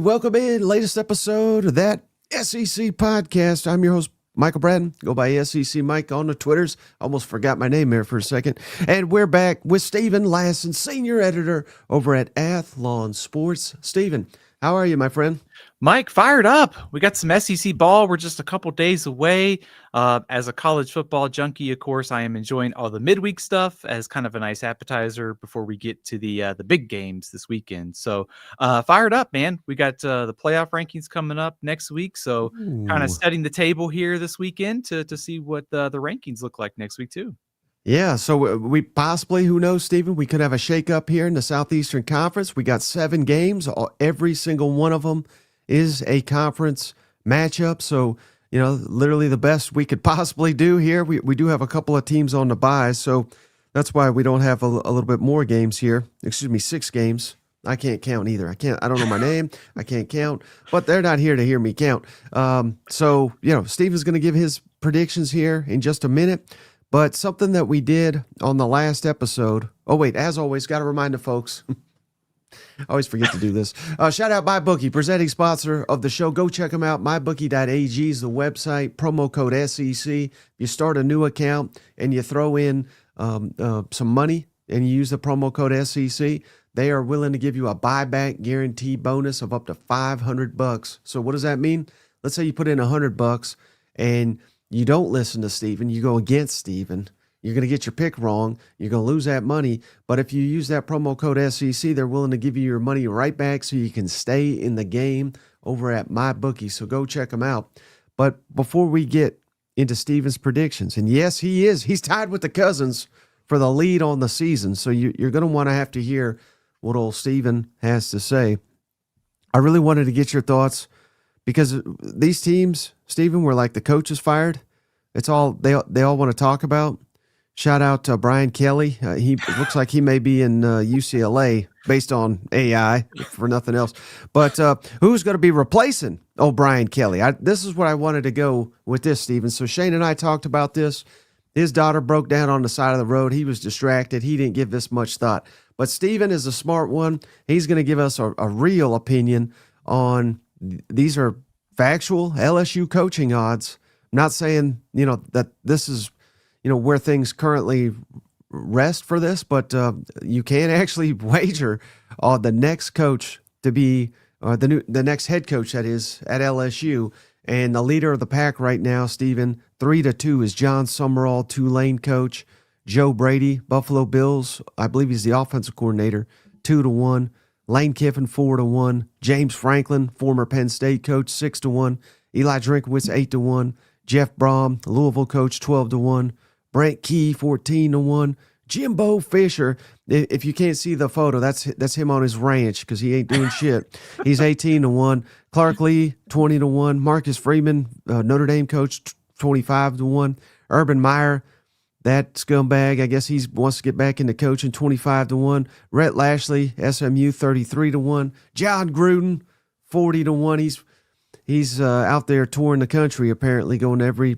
welcome in latest episode of that SEC podcast. I'm your host, Michael Braden. Go by SEC Mike on the Twitters. Almost forgot my name there for a second. And we're back with Stephen Lassan, senior editor over at Athlon Sports. Stephen, how are you, my friend? Mike, fired up. We got some SEC ball. We're just a couple days away. As a college football junkie, of course, I am enjoying all the midweek stuff as kind of a nice appetizer before we get to the big games this weekend. So fired up, man. We got the playoff rankings coming up next week. So kind of setting the table here this weekend to see what the rankings look like next week too. Yeah, so we possibly, who knows, Stephen, we could have a shakeup here in the Southeastern Conference. We got 7 games. Every single one of them is a conference matchup. So, literally the best we could possibly do here. We do have a couple of teams on the bye, so that's why we don't have a little bit more games here. 6 games. I can't count either. I don't know my name. I can't count, but they're not here to hear me count. So, Stephen's going to give his predictions here in just a minute. But something that we did on the last episode. Oh, wait, as always, got to remind the folks. I always forget to do this. Shout out MyBookie, presenting sponsor of the show. Go check them out. MyBookie.ag is the website. Promo code SEC. You start a new account and you throw in some money and you use the promo code SEC. They are willing to give you a buyback guarantee bonus of up to $500. So what does that mean? Let's say you put in $100 and you don't listen to Stephen, you go against Stephen, you're going to get your pick wrong, you're going to lose that money. But if you use that promo code SEC, they're willing to give you your money right back so you can stay in the game over at MyBookie. So go check them out. But before we get into Stephen's predictions, and yes, he's tied with the Cousins for the lead on the season. So you're going to want to have to hear what old Stephen has to say. I really wanted to get your thoughts because these teams, Stephen, were like the coach is fired. It's all they all want to talk about. Shout out to Brian Kelly. He looks like he may be in UCLA based on AI, for nothing else. But who's going to be replacing Brian Kelly? This is what I wanted to go with this, Stephen. So Shane and I talked about this. His daughter broke down on the side of the road. He was distracted. He didn't give this much thought. But Stephen is a smart one. He's going to give us a real opinion on these are factual LSU coaching odds. I'm not saying, that this is, where things currently rest for this, but you can actually wager on the next coach to be the next head coach that is at LSU. And the leader of the pack right now, Stephen, 3-2 is John Summerall, Tulane coach. Joe Brady, Buffalo Bills, I believe he's the offensive coordinator, 2-1. Lane Kiffin, 4-1. James Franklin, former Penn State coach, 6-1. Eli Drinkowitz, 8-1. Jeff Brom, Louisville coach, 12-1. Brent Key, 14-1. Jimbo Fisher, if you can't see the photo, that's him on his ranch because he ain't doing shit. He's 18-1. Clark Lee, 20-1. Marcus Freeman, Notre Dame coach, 25-1. Urban Meyer, that scumbag, I guess he wants to get back into coaching, 25-1. Rhett Lashley, SMU, 33-1. John Gruden, 40-1. He's out there touring the country, apparently going to every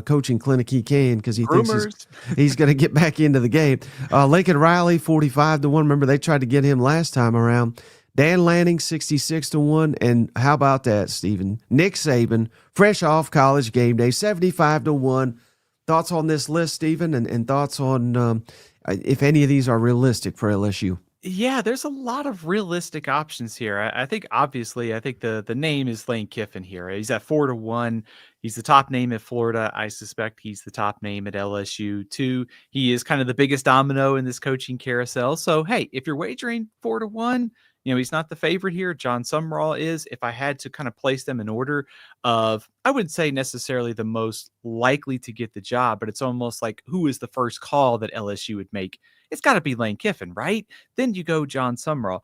coaching clinic he can because he thinks he's going to get back into the game. Lincoln Riley, 45-1. Remember, they tried to get him last time around. Dan Lanning, 66-1. And how about that, Stephen? Nick Saban, fresh off college game day, 75-1. Thoughts on this list, Stephen, and thoughts on if any of these are realistic for LSU? Yeah, there's a lot of realistic options here. I think the name is Lane Kiffin here. He's at 4-1. He's the top name at Florida. I suspect he's the top name at LSU too. He is kind of the biggest domino in this coaching carousel. So hey, if you're wagering 4-1, he's not the favorite here. John Summerall is. If I had to kind of place them in order of, I wouldn't say necessarily the most likely to get the job, but it's almost like who is the first call that LSU would make? It's got to be Lane Kiffin, right? Then you go John Summerall.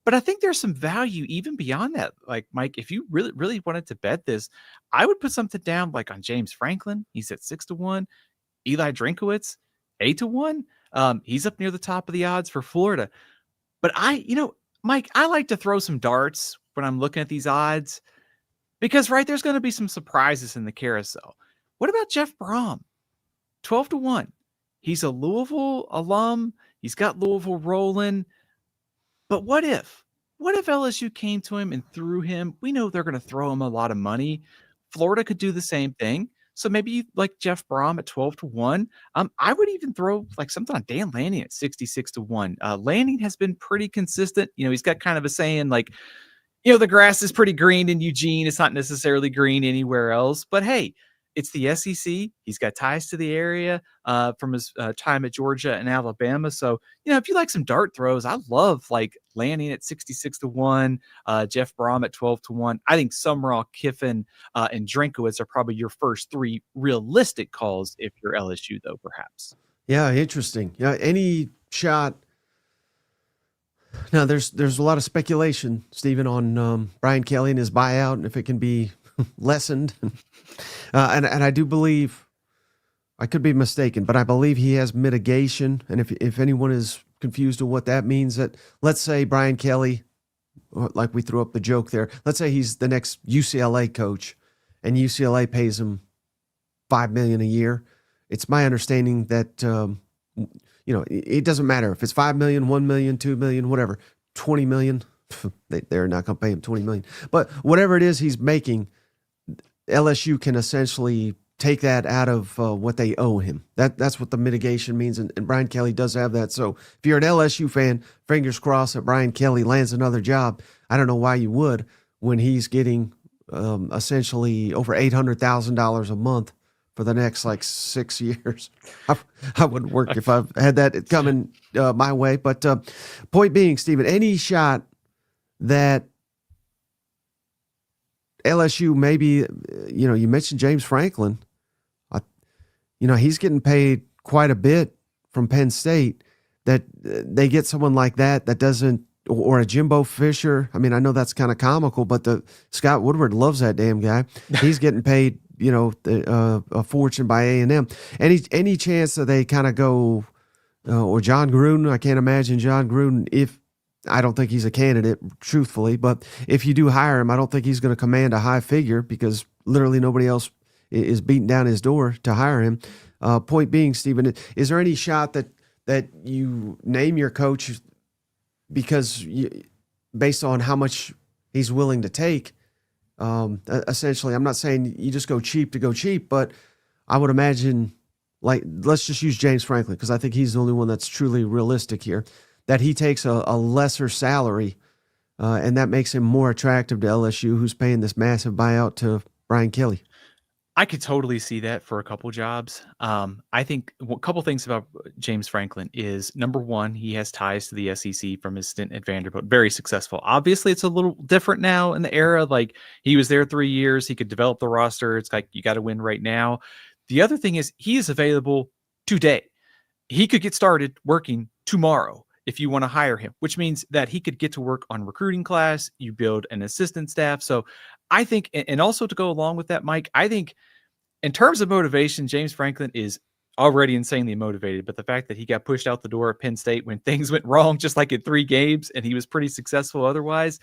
But I think there's some value even beyond that. Like, Mike, if you really, really wanted to bet this, I would put something down like on James Franklin. He's at 6-1. Eli Drinkowitz, 8-1. He's up near the top of the odds for Florida. But Mike, I like to throw some darts when I'm looking at these odds because, right, there's going to be some surprises in the carousel. What about Jeff Brom? 12-1. He's a Louisville alum. He's got Louisville rolling. But what if what if LSU came to him and threw him? We know they're going to throw him a lot of money. Florida could do the same thing. So maybe like Jeff Brom at 12-1. I would even throw like something on Dan Lanning at 66-1. Lanning has been pretty consistent. He's got kind of a saying like, the grass is pretty green in Eugene. It's not necessarily green anywhere else. But hey, it's the SEC. He's got ties to the area from his time at Georgia and Alabama. So, if you like some dart throws, I love like Lanning at 66-1, Jeff Brom at 12-1. I think Summerall, Kiffin, and Drinkowitz are probably your first three realistic calls if you're LSU, though, perhaps. Yeah, interesting. Yeah, any shot. Now, there's a lot of speculation, Stephen, on Brian Kelly and his buyout, and if it can be lessened. And I do believe, I could be mistaken, but I believe he has mitigation. And if anyone is confused of what that means, that let's say Brian Kelly, like we threw up the joke there, let's say he's the next UCLA coach, and UCLA pays him $5 million a year. It's my understanding that it doesn't matter if it's $5 million, $1 million, $2 million, whatever, $20 million. They're not going to pay him $20 million, but whatever it is he's making, LSU can essentially take that out of what they owe him. That's what the mitigation means, and Brian Kelly does have that. So if you're an LSU fan, fingers crossed that Brian Kelly lands another job. I don't know why you would when he's getting essentially over $800,000 a month for the next 6 years. I wouldn't work if I had that coming my way. But point being, Stephen, any shot that LSU maybe, you mentioned James Franklin. He's getting paid quite a bit from Penn State. That they get someone like that doesn't, or a Jimbo Fisher. I mean, I know that's kind of comical, but Scott Woodward loves that damn guy. He's getting paid, a fortune by A&M. Any chance that they kind of go, or John Gruden? I can't imagine John Gruden I don't think he's a candidate, truthfully, but if you do hire him, I don't think he's going to command a high figure because literally nobody else is beating down his door to hire him. Point being, Stephen, is there any shot that you name your coach because based on how much he's willing to take? Essentially, I'm not saying you just go cheap to go cheap, but I would imagine, let's just use James Franklin because I think he's the only one that's truly realistic here, that he takes a lesser salary, and that makes him more attractive to LSU, who's paying this massive buyout to Brian Kelly. I could totally see that for a couple jobs. I think a couple things about James Franklin is, number one, he has ties to the SEC from his stint at Vanderbilt. Very successful. Obviously, it's a little different now in the era. Like, he was there 3 years. He could develop the roster. It's like, you got to win right now. The other thing is he is available today. He could get started working tomorrow if you want to hire him, which means that he could get to work on recruiting class. You build an assistant staff. So I think, and also to go along with that, Mike, I think in terms of motivation, James Franklin is already insanely motivated, but the fact that he got pushed out the door at Penn State when things went wrong, just like in 3 games, and he was pretty successful otherwise,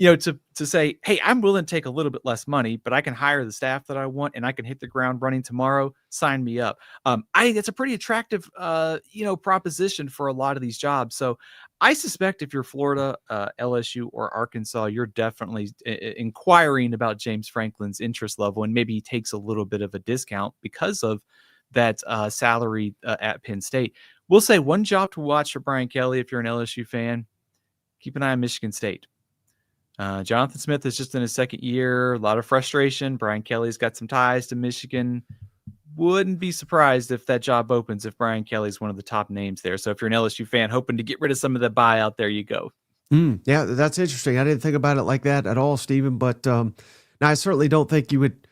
to say, hey, I'm willing to take a little bit less money, but I can hire the staff that I want and I can hit the ground running tomorrow. Sign me up. I think it's a pretty attractive, proposition for a lot of these jobs. So I suspect if you're Florida, LSU, or Arkansas, you're definitely inquiring about James Franklin's interest level, and maybe he takes a little bit of a discount because of that salary at Penn State. We'll say one job to watch for Brian Kelly if you're an LSU fan. Keep an eye on Michigan State. Jonathan Smith is just in his second year. A lot of frustration. Brian Kelly's got some ties to Michigan. Wouldn't be surprised if that job opens if Brian Kelly's one of the top names there. So if you're an LSU fan hoping to get rid of some of the buyout, there you go. Yeah, that's interesting. I didn't think about it like that at all, Stephen. But now I certainly don't think you would.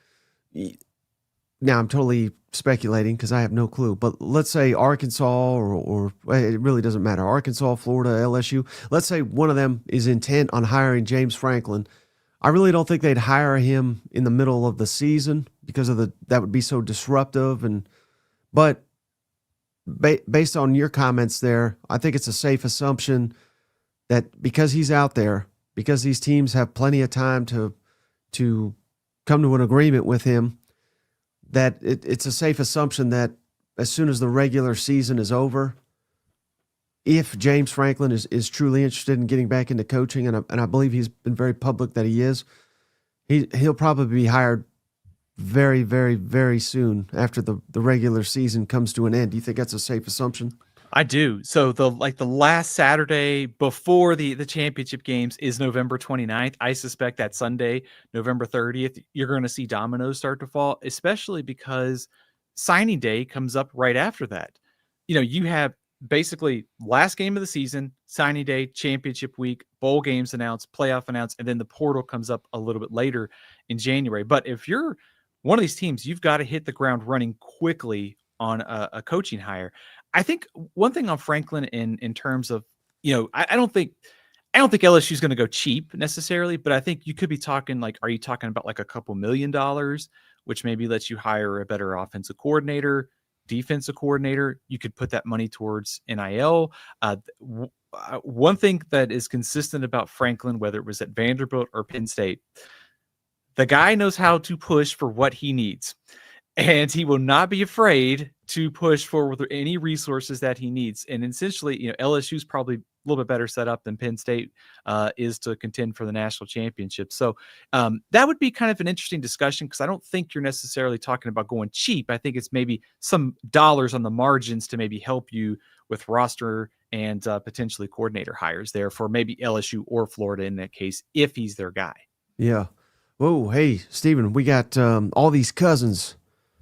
Now I'm totally speculating because I have no clue. But let's say Arkansas or it really doesn't matter. Arkansas, Florida, LSU. Let's say one of them is intent on hiring James Franklin. I really don't think they'd hire him in the middle of the season because of that would be so disruptive. But based on your comments there, I think it's a safe assumption that because he's out there, because these teams have plenty of time to come to an agreement with him, that it's a safe assumption that as soon as the regular season is over, if James Franklin is truly interested in getting back into coaching, and I believe he's been very public that he is, he'll probably be hired very, very, very soon after the regular season comes to an end. Do you think that's a safe assumption? I do. So the last Saturday before the championship games is November 29th. I suspect that Sunday, November 30th, you're going to see dominoes start to fall, especially because signing day comes up right after that. You have basically last game of the season, signing day, championship week, bowl games announced, playoff announced, and then the portal comes up a little bit later in January. But if you're one of these teams, you've got to hit the ground running quickly on a coaching hire. I think one thing on Franklin in terms of, I don't think LSU is going to go cheap necessarily, but I think you could be talking like, are you talking about like a couple $1,000,000, which maybe lets you hire a better offensive coordinator, defensive coordinator? You could put that money towards NIL. One thing that is consistent about Franklin, whether it was at Vanderbilt or Penn State, the guy knows how to push for what he needs. And he will not be afraid to push forward any resources that he needs. And essentially, LSU is probably a little bit better set up than Penn State is to contend for the national championship. So that would be kind of an interesting discussion, because I don't think you're necessarily talking about going cheap. I think it's maybe some dollars on the margins to maybe help you with roster and potentially coordinator hires there for maybe LSU or Florida in that case, if he's their guy. Yeah. Whoa, hey, Stephen, we got all these cousins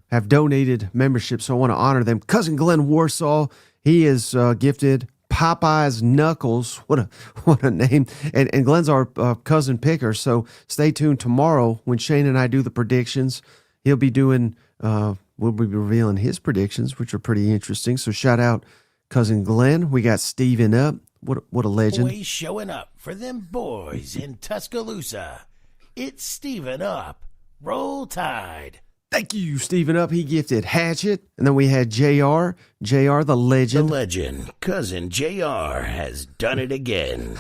have donated memberships, so I want to honor them. Cousin Glenn Warsaw, he is gifted Popeye's Knuckles. What a name. And Glenn's our cousin picker, so stay tuned tomorrow when Shane and I do the predictions. He'll be doing, we'll be revealing his predictions, which are pretty interesting. So shout out Cousin Glenn. We got Steven up. What a legend. Always showing up for them boys in Tuscaloosa. It's Steven up. Roll Tide. Thank you, Stephen Up. He gifted Hatchet. And then we had JR, the legend. The legend, Cousin JR, has done it again.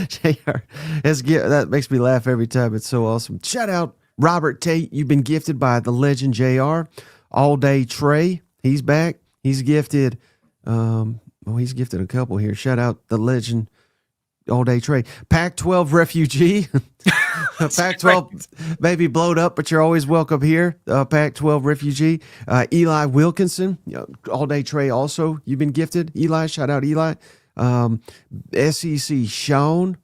JR, that makes me laugh every time. It's so awesome. Shout out Robert Tate. You've been gifted by the legend JR. All Day Trey, he's back. He's gifted, he's gifted a couple here. Shout out the legend All Day Trey. Pac-12 refugee. Pac-12 maybe blowed up, but you're always welcome here. Pac-12 refugee. Eli Wilkinson. All Day Trey also. You've been gifted. Eli, shout out Eli. SEC Sean.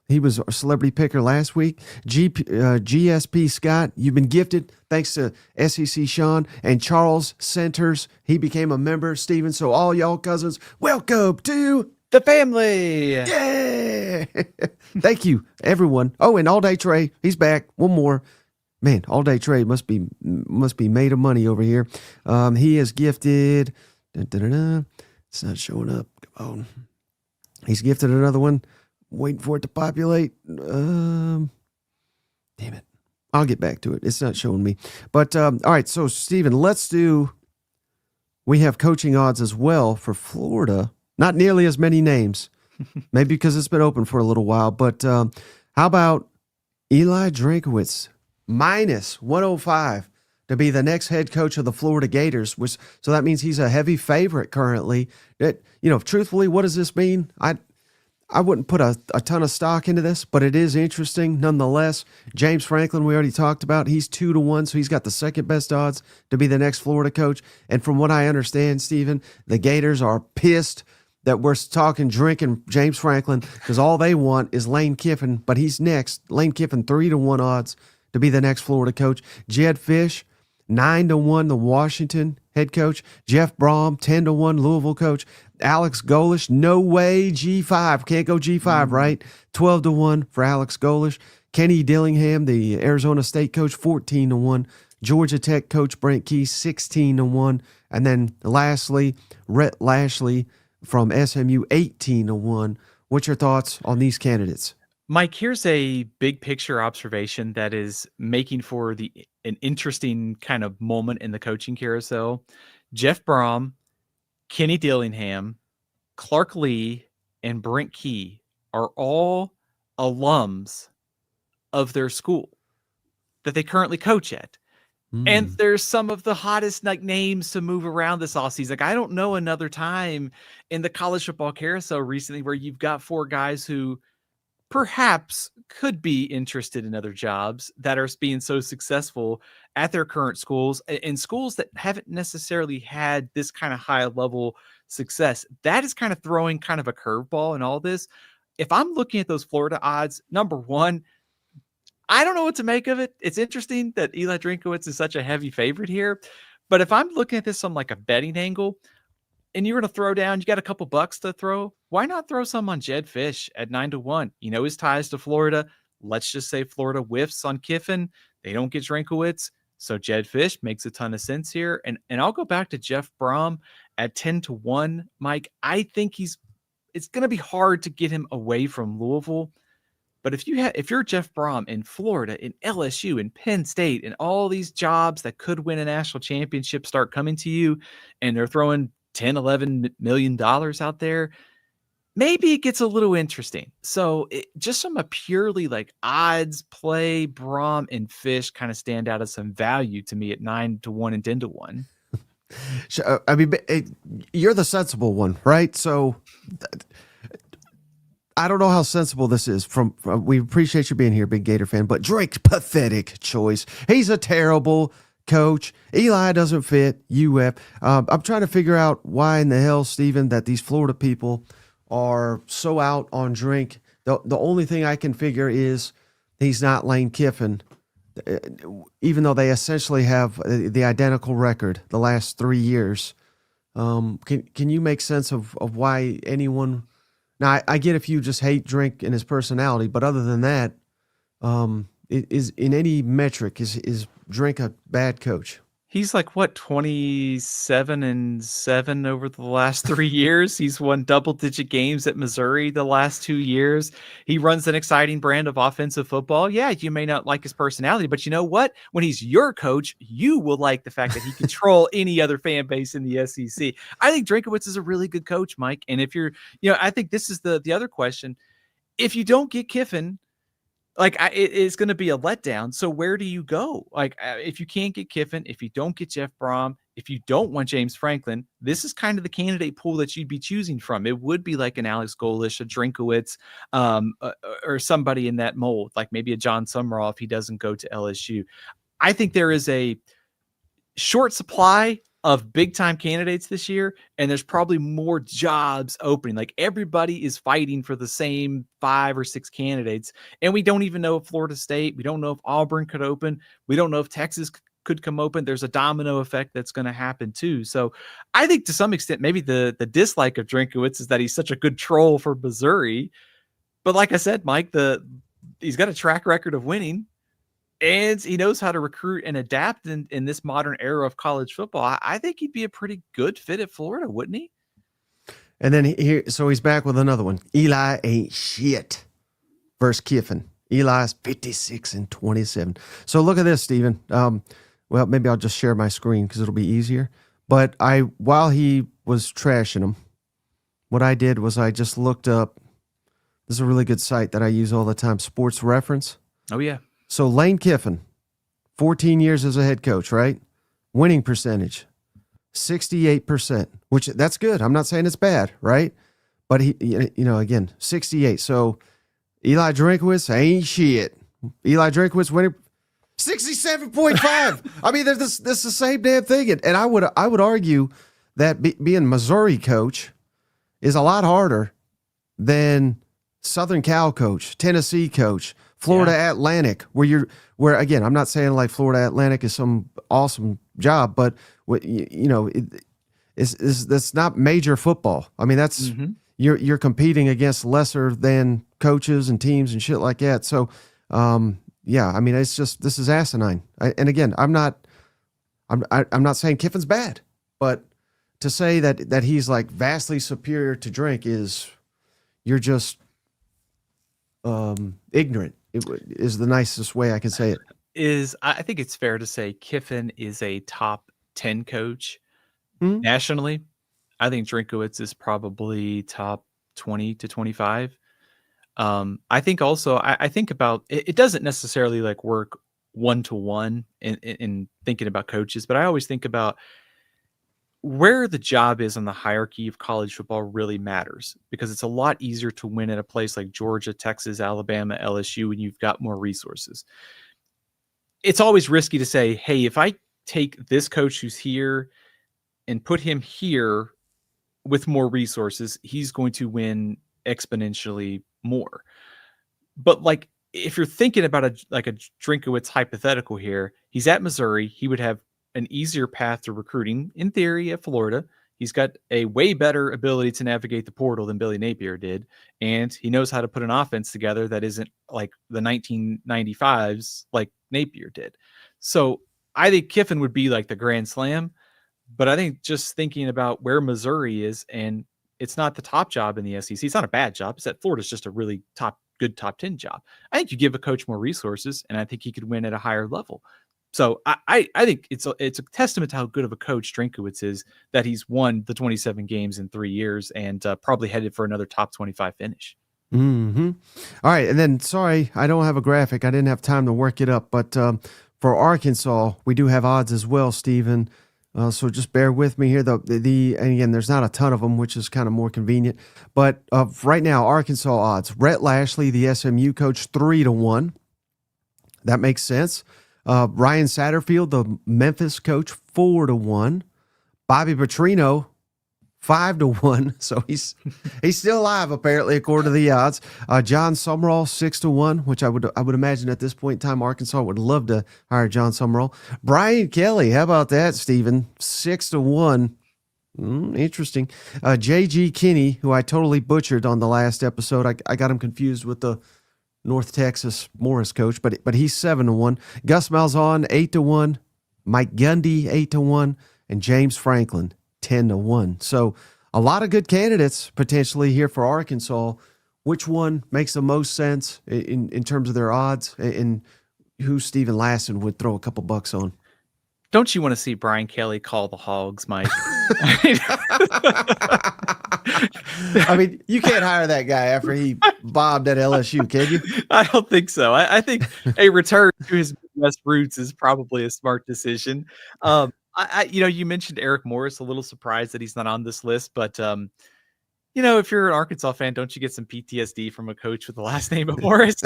He was a celebrity picker last week. GSP Scott, you've been gifted. Thanks to SEC Sean. And Charles Centers, he became a member, Steven. So all y'all cousins, welcome to the family. Yeah. Thank you, everyone. Oh, and All Day Trey, he's back. One more. Man, All Day Trey must be made of money over here. He is gifted. It's not showing up. Come on. He's gifted another one. Waiting for it to populate. Damn it. I'll get back to it. It's not showing me. But, all right. So, Steven, we have coaching odds as well for Florida. Not nearly as many names. Maybe because it's been open for a little while. But how about Eli Drakowitz minus 105 to be the next head coach of the Florida Gators? So that means he's a heavy favorite currently. Truthfully, what does this mean? I wouldn't put a ton of stock into this, but it is interesting nonetheless. James Franklin, we already talked about. He's 2-1, so he's got the second best odds to be the next Florida coach. And from what I understand, Stephen, the Gators are pissed that we're talking drinking James Franklin because all they want is Lane Kiffin, but he's next. Lane Kiffin, 3-1 odds to be the next Florida coach. Jed Fish, 9-1, the Washington head coach. Jeff Brom, 10-1, Louisville coach. Alex Golish, no way, G5. Can't go G5, right? 12-1 for Alex Golish. Kenny Dillingham, the Arizona State coach, 14-1. Georgia Tech coach Brent Key, 16-1. And then lastly, Rhett Lashley from SMU, 18-1. What's your thoughts on these candidates? Mike, here's a big picture observation that is making for an interesting kind of moment in the coaching carousel. Jeff Brom, Kenny Dillingham, Clark Lee, and Brent Key are all alums of their school that they currently coach at. And there's some of the hottest like names to move around this offseason. Like, I don't know another time in the college football carousel recently where you've got 4 guys who perhaps could be interested in other jobs that are being so successful at their current schools, in schools that haven't necessarily had this kind of high level success. That is kind of throwing kind of a curveball in all this. If I'm looking at those Florida odds, number one, I don't know what to make of it. It's interesting that Eli Drinkowitz is such a heavy favorite here. But if I'm looking at this from like a betting angle, and you're going to throw down, you got a couple bucks to throw, why not throw some on Jed Fish at 9-1? You know his ties to Florida. Let's just say Florida whiffs on Kiffin. They don't get Drinkowitz. So Jed Fish makes a ton of sense here. And I'll go back to Jeff Brom at 10-1. Mike, I think it's going to be hard to get him away from Louisville. But if you're Jeff Brom in Florida, in LSU, in Penn State, and all these jobs that could win a national championship start coming to you, and they're throwing 10, 11 million dollars out there, maybe it gets a little interesting. So just from a purely like odds play, Brom and Fish kind of stand out as some value to me at 9-1 and 10-1. I mean, you're the sensible one, right? So I don't know how sensible this is. We appreciate you being here, big Gator fan, but Drake's pathetic choice. He's a terrible coach. Eli doesn't fit UF. I'm trying to figure out why in the hell, Steven, that these Florida people are so out on Drink. The only thing I can figure is he's not Lane Kiffin, even though they essentially have the identical record the last 3 years. Can you make sense of why anyone? Now, I get if you just hate Drink and his personality, but other than that, is in any metric, is Drink a bad coach? He's like, what, 27-7 over the last 3 years. He's won double-digit games at Missouri the last 2 years. He runs an exciting brand of offensive football. Yeah, you may not like his personality, but you know what? When he's your coach, you will like the fact that he control any other fan base in the SEC. I think Drinkowitz is a really good coach, Mike. And if you're, I think this is the other question. If you don't get Kiffin, it's going to be a letdown. So where do you go? If you can't get Kiffin, if you don't get Jeff Brom, if you don't want James Franklin, this is kind of the candidate pool that you'd be choosing from. It would be like an Alex Golish, a Drinkowitz, or somebody in that mold, like maybe a John Summerall if he doesn't go to LSU. I think there is a short supply of big time candidates this year, and there's probably more jobs opening. Like everybody is fighting for the same 5 or 6 candidates, and we don't even know if Florida State, we don't know if Auburn could open, we don't know if Texas could come open. There's a domino effect that's going to happen too. So I think to some extent, maybe the dislike of Drinkowitz is that he's such a good troll for Missouri. But like I said, Mike, he's got a track record of winning. And he knows how to recruit and adapt in this modern era of college football. I think he'd be a pretty good fit at Florida, wouldn't he? And then so he's back with another one. Eli ain't shit versus Kiffin. Eli's 56-27. So look at this, Steven. Well, maybe I'll just share my screen because it'll be easier. But while he was trashing him, what I did was I just looked up. This is a really good site that I use all the time, Sports Reference. Oh, yeah. So Lane Kiffin, 14 years as a head coach, right? Winning percentage, 68%, which that's good. I'm not saying it's bad, right? But he, again, 68. So Eli Drinkowitz ain't shit. Eli Drinkowitz winning 67.5. I mean, this is the same damn thing. And I would argue that being Missouri coach is a lot harder than Southern Cal coach, Tennessee coach, Florida Atlantic, where again, I'm not saying like Florida Atlantic is some awesome job, but that's not major football. I mean, that's you're competing against lesser than coaches and teams and shit like that. So, I mean, it's just this is asinine. And again, I'm not saying Kiffin's bad, but to say that he's like vastly superior to Drink you're just ignorant. It is the nicest way I can say it. I think it's fair to say Kiffin is a top 10 coach nationally. I think Drinkowitz is probably top 20 to 25. I think also, I think about it doesn't necessarily like work 1-to-1 in thinking about coaches, but I always think about where the job is on the hierarchy of college football really matters, because it's a lot easier to win at a place like Georgia, Texas, Alabama, LSU when you've got more resources. It's always risky to say, hey, if I take this coach who's here and put him here with more resources, he's going to win exponentially more. But like, if you're thinking about a Drinkowitz hypothetical here, he's at Missouri. He would have an easier path to recruiting in theory at Florida. He's got a way better ability to navigate the portal than Billy Napier did. And he knows how to put an offense together that isn't like the 1995s like Napier did. So I think Kiffin would be like the grand slam. But I think just thinking about where Missouri is, and it's not the top job in the SEC. It's not a bad job. It's that Florida's just a really good top 10 job. I think you give a coach more resources, and I think he could win at a higher level. So I think it's a testament to how good of a coach Drinkowitz is that he's won the 27 games in 3 years and probably headed for another top 25 finish. Mm-hmm. All right. And then, sorry, I don't have a graphic. I didn't have time to work it up. But for Arkansas, we do have odds as well, Stephen. So just bear with me here. And again, there's not a ton of them, which is kind of more convenient. But right now, Arkansas odds. Rhett Lashley, the SMU coach, 3-1. That makes sense. Ryan Satterfield, the Memphis coach, 4-1. Bobby Petrino, 5-1. So he's still alive, apparently, according to the odds. John Summerall, 6-1, which I would imagine at this point in time, Arkansas would love to hire John Summerall. Brian Kelly, how about that, Stephen? 6-1. Interesting. J.G. Kinney, who I totally butchered on the last episode. I got him confused with the North Texas Morris coach, but he's 7-1. Gus Malzahn, 8-1. Mike Gundy, 8-1. And James Franklin, 10-1. So a lot of good candidates potentially here for Arkansas. Which one makes the most sense in terms of their odds, and who Stephen Lassan would throw a couple bucks on? Don't you want to see Brian Kelly call the Hogs, Mike? I mean, you can't hire that guy after he bombed at LSU, can you? I don't think so. I think a return to his Midwest roots is probably a smart decision. You mentioned Eric Morris. A little surprised that he's not on this list, but if you're an Arkansas fan, don't you get some PTSD from a coach with the last name of Morris?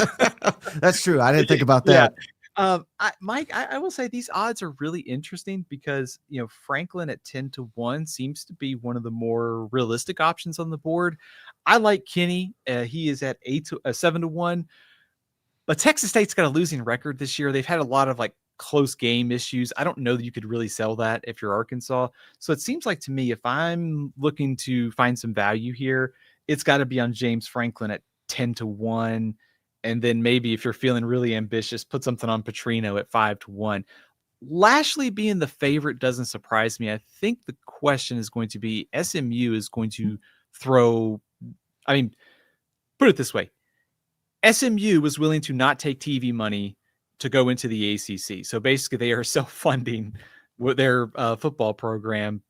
That's true. I didn't think about that. Yeah. Mike, I will say these odds are really interesting because, Franklin at 10-1 seems to be one of the more realistic options on the board. I like Kinney. He is at 7-1. But Texas State's got a losing record this year. They've had a lot of close game issues. I don't know that you could really sell that if you're Arkansas. So it seems like to me, if I'm looking to find some value here, it's got to be on James Franklin at 10-1. And then maybe if you're feeling really ambitious, put something on Petrino at 5-1. Lashley being the favorite doesn't surprise me. I think the question is going to be SMU is going to put it this way. SMU was willing to not take TV money to go into the ACC. So basically they are self-funding their football program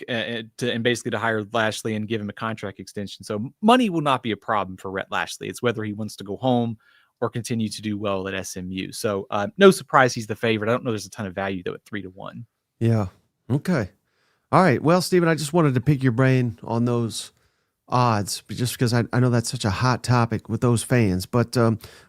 and basically to hire Lashley and give him a contract extension. So money will not be a problem for Rhett Lashley. It's whether he wants to go home or continue to do well at SMU. So no surprise he's the favorite. I don't know there's a ton of value, though, at 3-1. Yeah. Okay. All right. Well, Stephen, I just wanted to pick your brain on those odds, just because I know that's such a hot topic with those fans. But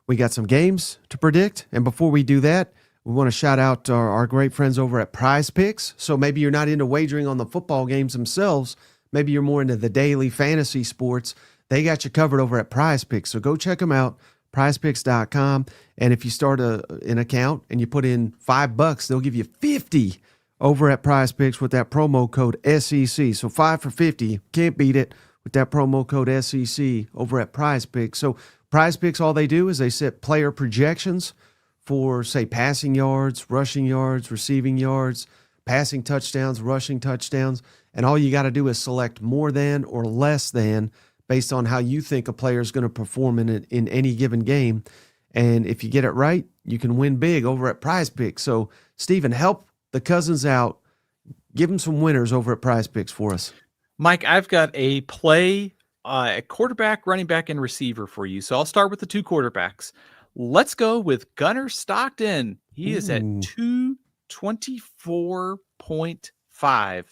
we got some games to predict. And before we do that, we want to shout out our great friends over at PrizePicks. So maybe you're not into wagering on the football games themselves. Maybe you're more into the daily fantasy sports. They got you covered over at PrizePicks. So go check them out, prizepicks.com. And if you start an account and you put in $5, they'll give you 50 over at PrizePicks with that promo code SEC. So 5 for 50. Can't beat it with that promo code SEC over at PrizePicks. So PrizePicks, all they do is they set player projections for, say, passing yards, rushing yards, receiving yards, passing touchdowns, rushing touchdowns. And all you got to do is select more than or less than based on how you think a player is going to perform in any given game. And if you get it right, you can win big over at PrizePicks. So, Stephen, help the cousins out. Give them some winners over at PrizePicks for us. Mike, I've got a play, a quarterback, running back, and receiver for you. So I'll start with the two quarterbacks. Let's go with Gunnar Stockton. He is at Ooh. 224.5.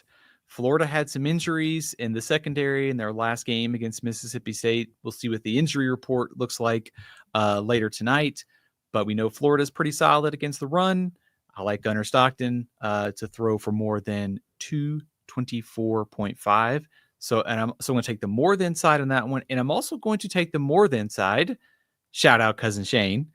Florida had some injuries in the secondary in their last game against Mississippi State. We'll see what the injury report looks like later tonight. But we know Florida's pretty solid against the run. I like Gunnar Stockton to throw for more than 224.5. So I'm going to take the more than side on that one. And I'm also going to take the more than side. Shout out Cousin Shane.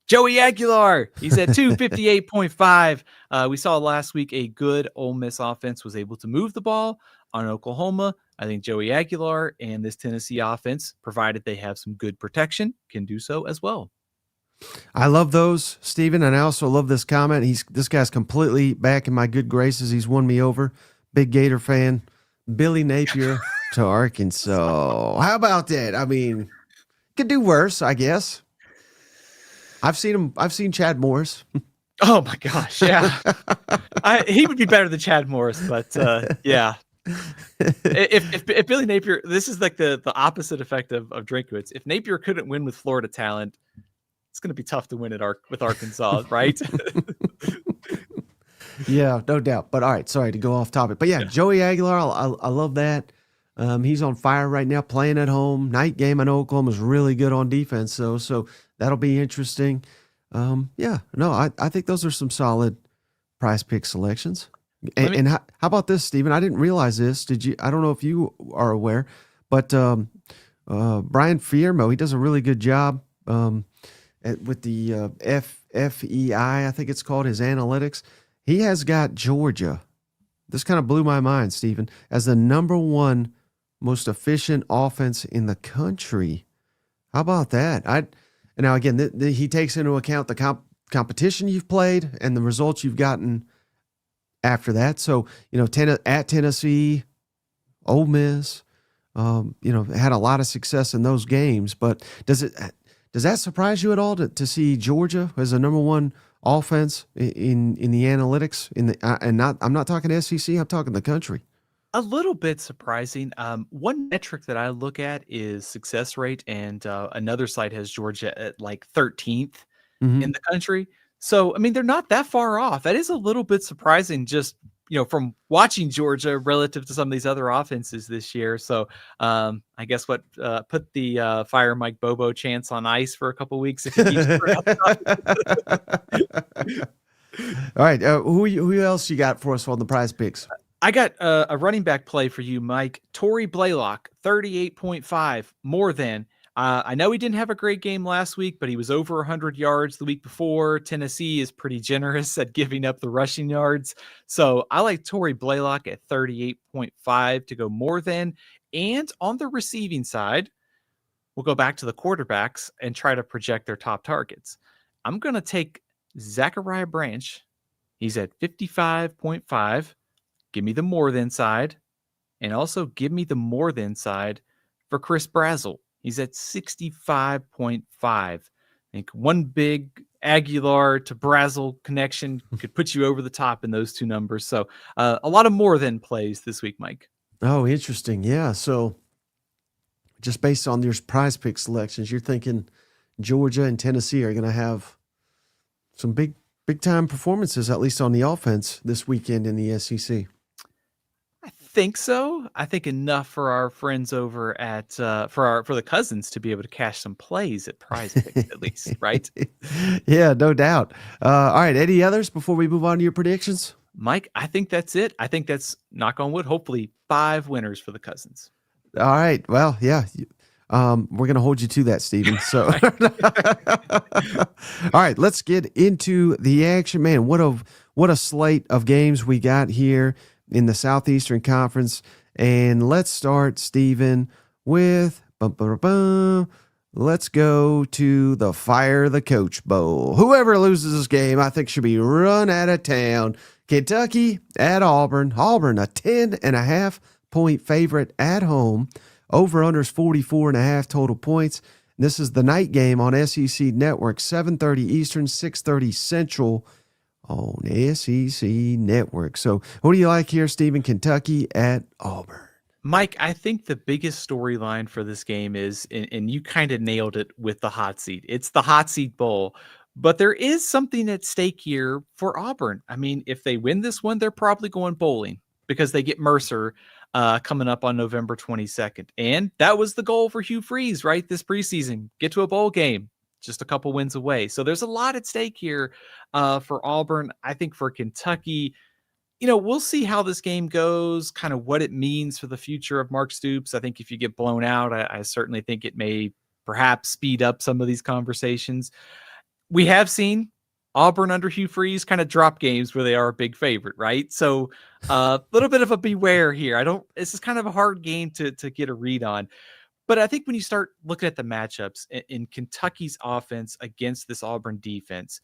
Joey Aguilar, he's at 258.5. We saw last week a good Ole Miss offense was able to move the ball on Oklahoma. I think Joey Aguilar and this Tennessee offense, provided they have some good protection, can do so as well. I love those, Stephen, and I also love this comment. This guy's completely back in my good graces. He's won me over. Big Gator fan. Billy Napier to Arkansas. How about that? I mean, could do worse, I guess. I've seen Chad Morris. Oh my gosh, yeah. He would be better than Chad Morris, but yeah. If Billy Napier, this is like the opposite effect of Drinkwitz. If Napier couldn't win with Florida talent, it's going to be tough to win with Arkansas, right? Yeah, no doubt. But all right, sorry to go off topic. But yeah, Joey Aguilar, I love that. He's on fire right now, playing at home. Night game. I know Oklahoma's really good on defense, so that'll be interesting. I think those are some solid prize pick selections. And how about this, Stephen? I didn't realize this. Did you? I don't know if you are aware, but Brian Fiermo, he does a really good job with the FEI, I think it's called, his analytics. He has got Georgia. This kind of blew my mind, Stephen, as the number one most efficient offense in the country. How about that? Now, again, he takes into account the competition you've played and the results you've gotten after that. So, at Tennessee, Ole Miss, had a lot of success in those games. But does that surprise you at all to see Georgia as the number one offense in the analytics? I'm not talking SEC. I'm talking the country. A little bit surprising. One metric that I look at is success rate, and another site has Georgia at like 13th in the country. So, I mean, they're not that far off. That is a little bit surprising just, from watching Georgia relative to some of these other offenses this year. So, I guess put the fire Mike Bobo chance on ice for a couple weeks if he keeps All right. Who else you got for us on the prize picks? I got a running back play for you, Mike. Torrey Blaylock, 38.5, more than. I know he didn't have a great game last week, but he was over 100 yards the week before. Tennessee is pretty generous at giving up the rushing yards. So I like Torrey Blaylock at 38.5 to go more than. And on the receiving side, we'll go back to the quarterbacks and try to project their top targets. I'm going to take Zachariah Branch. He's at 55.5. Give me the more than side, and also give me the more than side for Chris Brazzell. He's at 65.5. I think one big Aguilar to Brazzell connection could put you over the top in those two numbers. So a lot of more than plays this week, Mike. Oh, interesting. Yeah. So just based on your prize pick selections, you're thinking Georgia and Tennessee are going to have some big time performances, at least on the offense this weekend in the SEC. I think so. I think enough for our friends over at for the cousins to be able to cash some plays at PrizePicks at least, right? Yeah, no doubt. All right, any others before we move on to your predictions? Mike, I think that's it. I think that's, knock on wood, hopefully 5 winners for the cousins. All right. Well, yeah. We're going to hold you to that, Stephen. So, all right, let's get into the action, man. What a slate of games we got here in the Southeastern Conference. And let's start, Stephen, with let's go to the Fire the Coach Bowl. Whoever loses this game, I think, should be run out of town. Kentucky at Auburn. Auburn, a 10.5 point favorite at home. Over-unders 44.5 total points. This is the night game on SEC Network, 7:30 Eastern, 6:30 Central on SEC Network. So who do you like here, Stephen? Kentucky at Auburn. Mike, I think the biggest storyline for this game is, and you kind of nailed it with the hot seat. It's the hot seat bowl. But there is something at stake here for Auburn. I mean, if they win this one, they're probably going bowling because they get Mercer coming up on November 22nd. And that was the goal for Hugh Freeze, right? This preseason, get to a bowl game, just a couple wins away. So there's a lot at stake here for Auburn. I think for Kentucky, we'll see how this game goes, kind of what it means for the future of Mark Stoops. I think if you get blown out, I certainly think it may perhaps speed up some of these conversations. We have seen Auburn under Hugh Freeze kind of drop games where they are a big favorite, right? So a little bit of a beware here. This is kind of a hard game to get a read on. But I think when you start looking at the matchups in Kentucky's offense against this Auburn defense,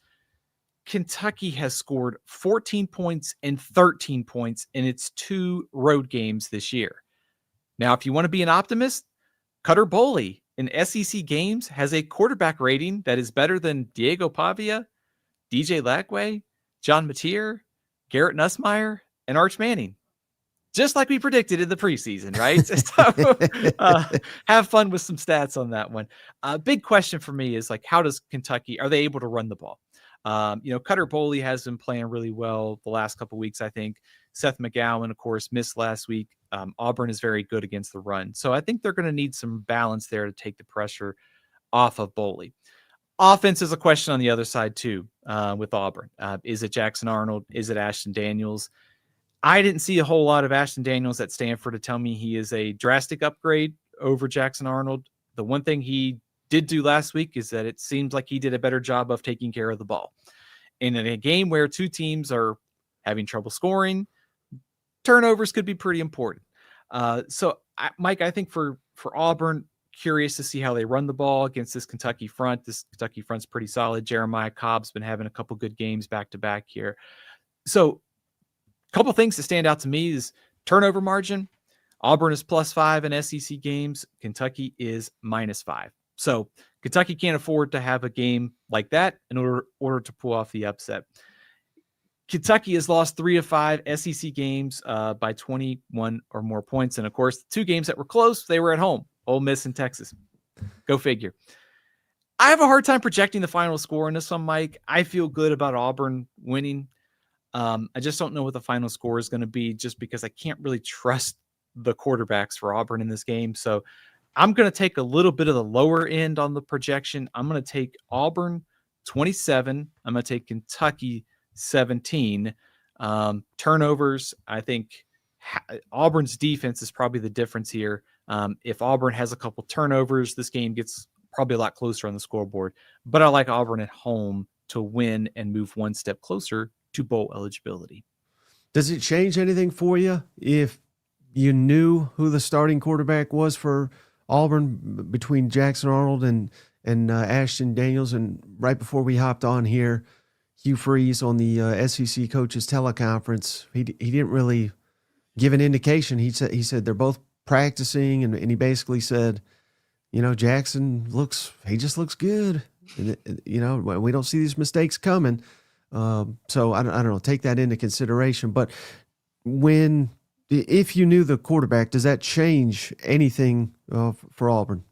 Kentucky has scored 14 points and 13 points in its 2 road games this year. Now, if you want to be an optimist, Cutter Boley in SEC games has a quarterback rating that is better than Diego Pavia, DJ Lagway, John Mateer, Garrett Nussmeier, and Arch Manning. Just like we predicted in the preseason, right? So have fun with some stats on that one. Big question for me is how does Kentucky, are they able to run the ball? Cutter Boley has been playing really well the last couple of weeks, I think. Seth McGowan, of course, missed last week. Auburn is very good against the run. So I think they're going to need some balance there to take the pressure off of Boley. Offense is a question on the other side, too, with Auburn. Is it Jackson Arnold? Is it Ashton Daniels? I didn't see a whole lot of Ashton Daniels at Stanford to tell me he is a drastic upgrade over Jackson Arnold. The one thing he did do last week is that it seems like he did a better job of taking care of the ball. And in a game where 2 teams are having trouble scoring, turnovers could be pretty important. Mike, I think for Auburn, curious to see how they run the ball against this Kentucky front. This Kentucky front's pretty solid. Jeremiah Cobb's been having a couple good games back-to-back here. So a couple things that stand out to me is turnover margin. Auburn is +5 in SEC games. Kentucky is -5. So Kentucky can't afford to have a game like that in order to pull off the upset. Kentucky has lost 3 of 5 SEC games by 21 or more points. And of course, the 2 games that were close, they were at home, Ole Miss and Texas. Go figure. I have a hard time projecting the final score in this one, Mike. I feel good about Auburn winning. I just don't know what the final score is going to be just because I can't really trust the quarterbacks for Auburn in this game. So I'm going to take a little bit of the lower end on the projection. I'm going to take Auburn 27. I'm going to take Kentucky 17. Turnovers, I think Auburn's defense is probably the difference here. If Auburn has a couple turnovers, this game gets probably a lot closer on the scoreboard. But I like Auburn at home to win and move one step closer to bowl eligibility. Does it change anything for you if you knew who the starting quarterback was for Auburn between Jackson Arnold and Ashton Daniels? And right before we hopped on here, Hugh Freeze on the SEC coaches teleconference, he didn't really give an indication. He said they're both practicing, and he basically said, Jackson just looks good. And, we don't see these mistakes coming. So I don't know, take that into consideration. But if you knew the quarterback, does that change anything for Auburn?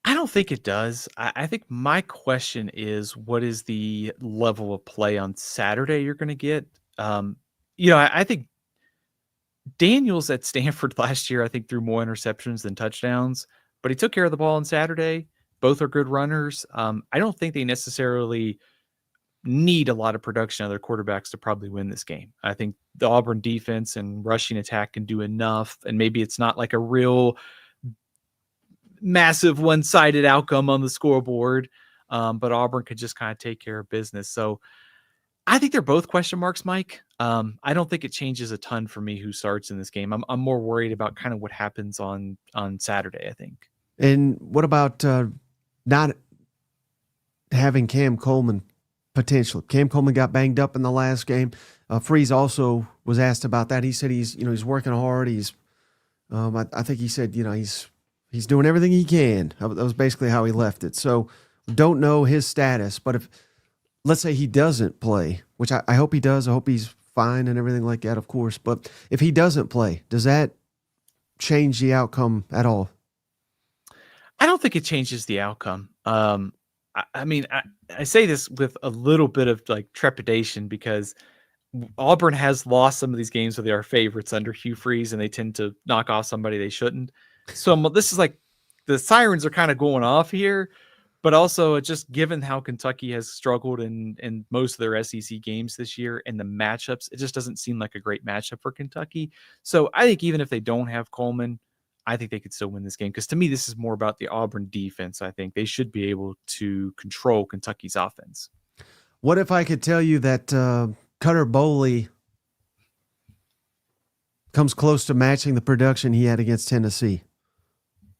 I don't think it does. I think my question is, what is the level of play on Saturday you're going to get? I think Daniels at Stanford last year, I think threw more interceptions than touchdowns, but he took care of the ball on Saturday. Both are good runners. I don't think they necessarily need a lot of production of their quarterbacks to probably win this game. I think the Auburn defense and rushing attack can do enough, and maybe it's not like a real massive one-sided outcome on the scoreboard, but Auburn could just kind of take care of business. So I think they're both question marks, Mike. I don't think it changes a ton for me who starts in this game. I'm more worried about kind of what happens on Saturday, I think. And what about not having Cam Coleman potential? Cam Coleman got banged up in the last game. Freeze also was asked about that. He said he's working hard. I think he said he's doing everything he can. That was basically how he left it. So don't know his status, but if let's say he doesn't play, which I hope he does. I hope he's fine and everything like that, of course. But if he doesn't play, does that change the outcome at all? I don't think it changes the outcome. I say this with a little bit of like trepidation because Auburn has lost some of these games where they are favorites under Hugh Freeze and they tend to knock off somebody they shouldn't. So this is like the sirens are kind of going off here, but also just given how Kentucky has struggled in most of their SEC games this year and the matchups, it just doesn't seem like a great matchup for Kentucky. So I think even if they don't have Coleman, I think they could still win this game because to me, this is more about the Auburn defense. I think they should be able to control Kentucky's offense. What if I could tell you that Cutter Boley comes close to matching the production he had against Tennessee?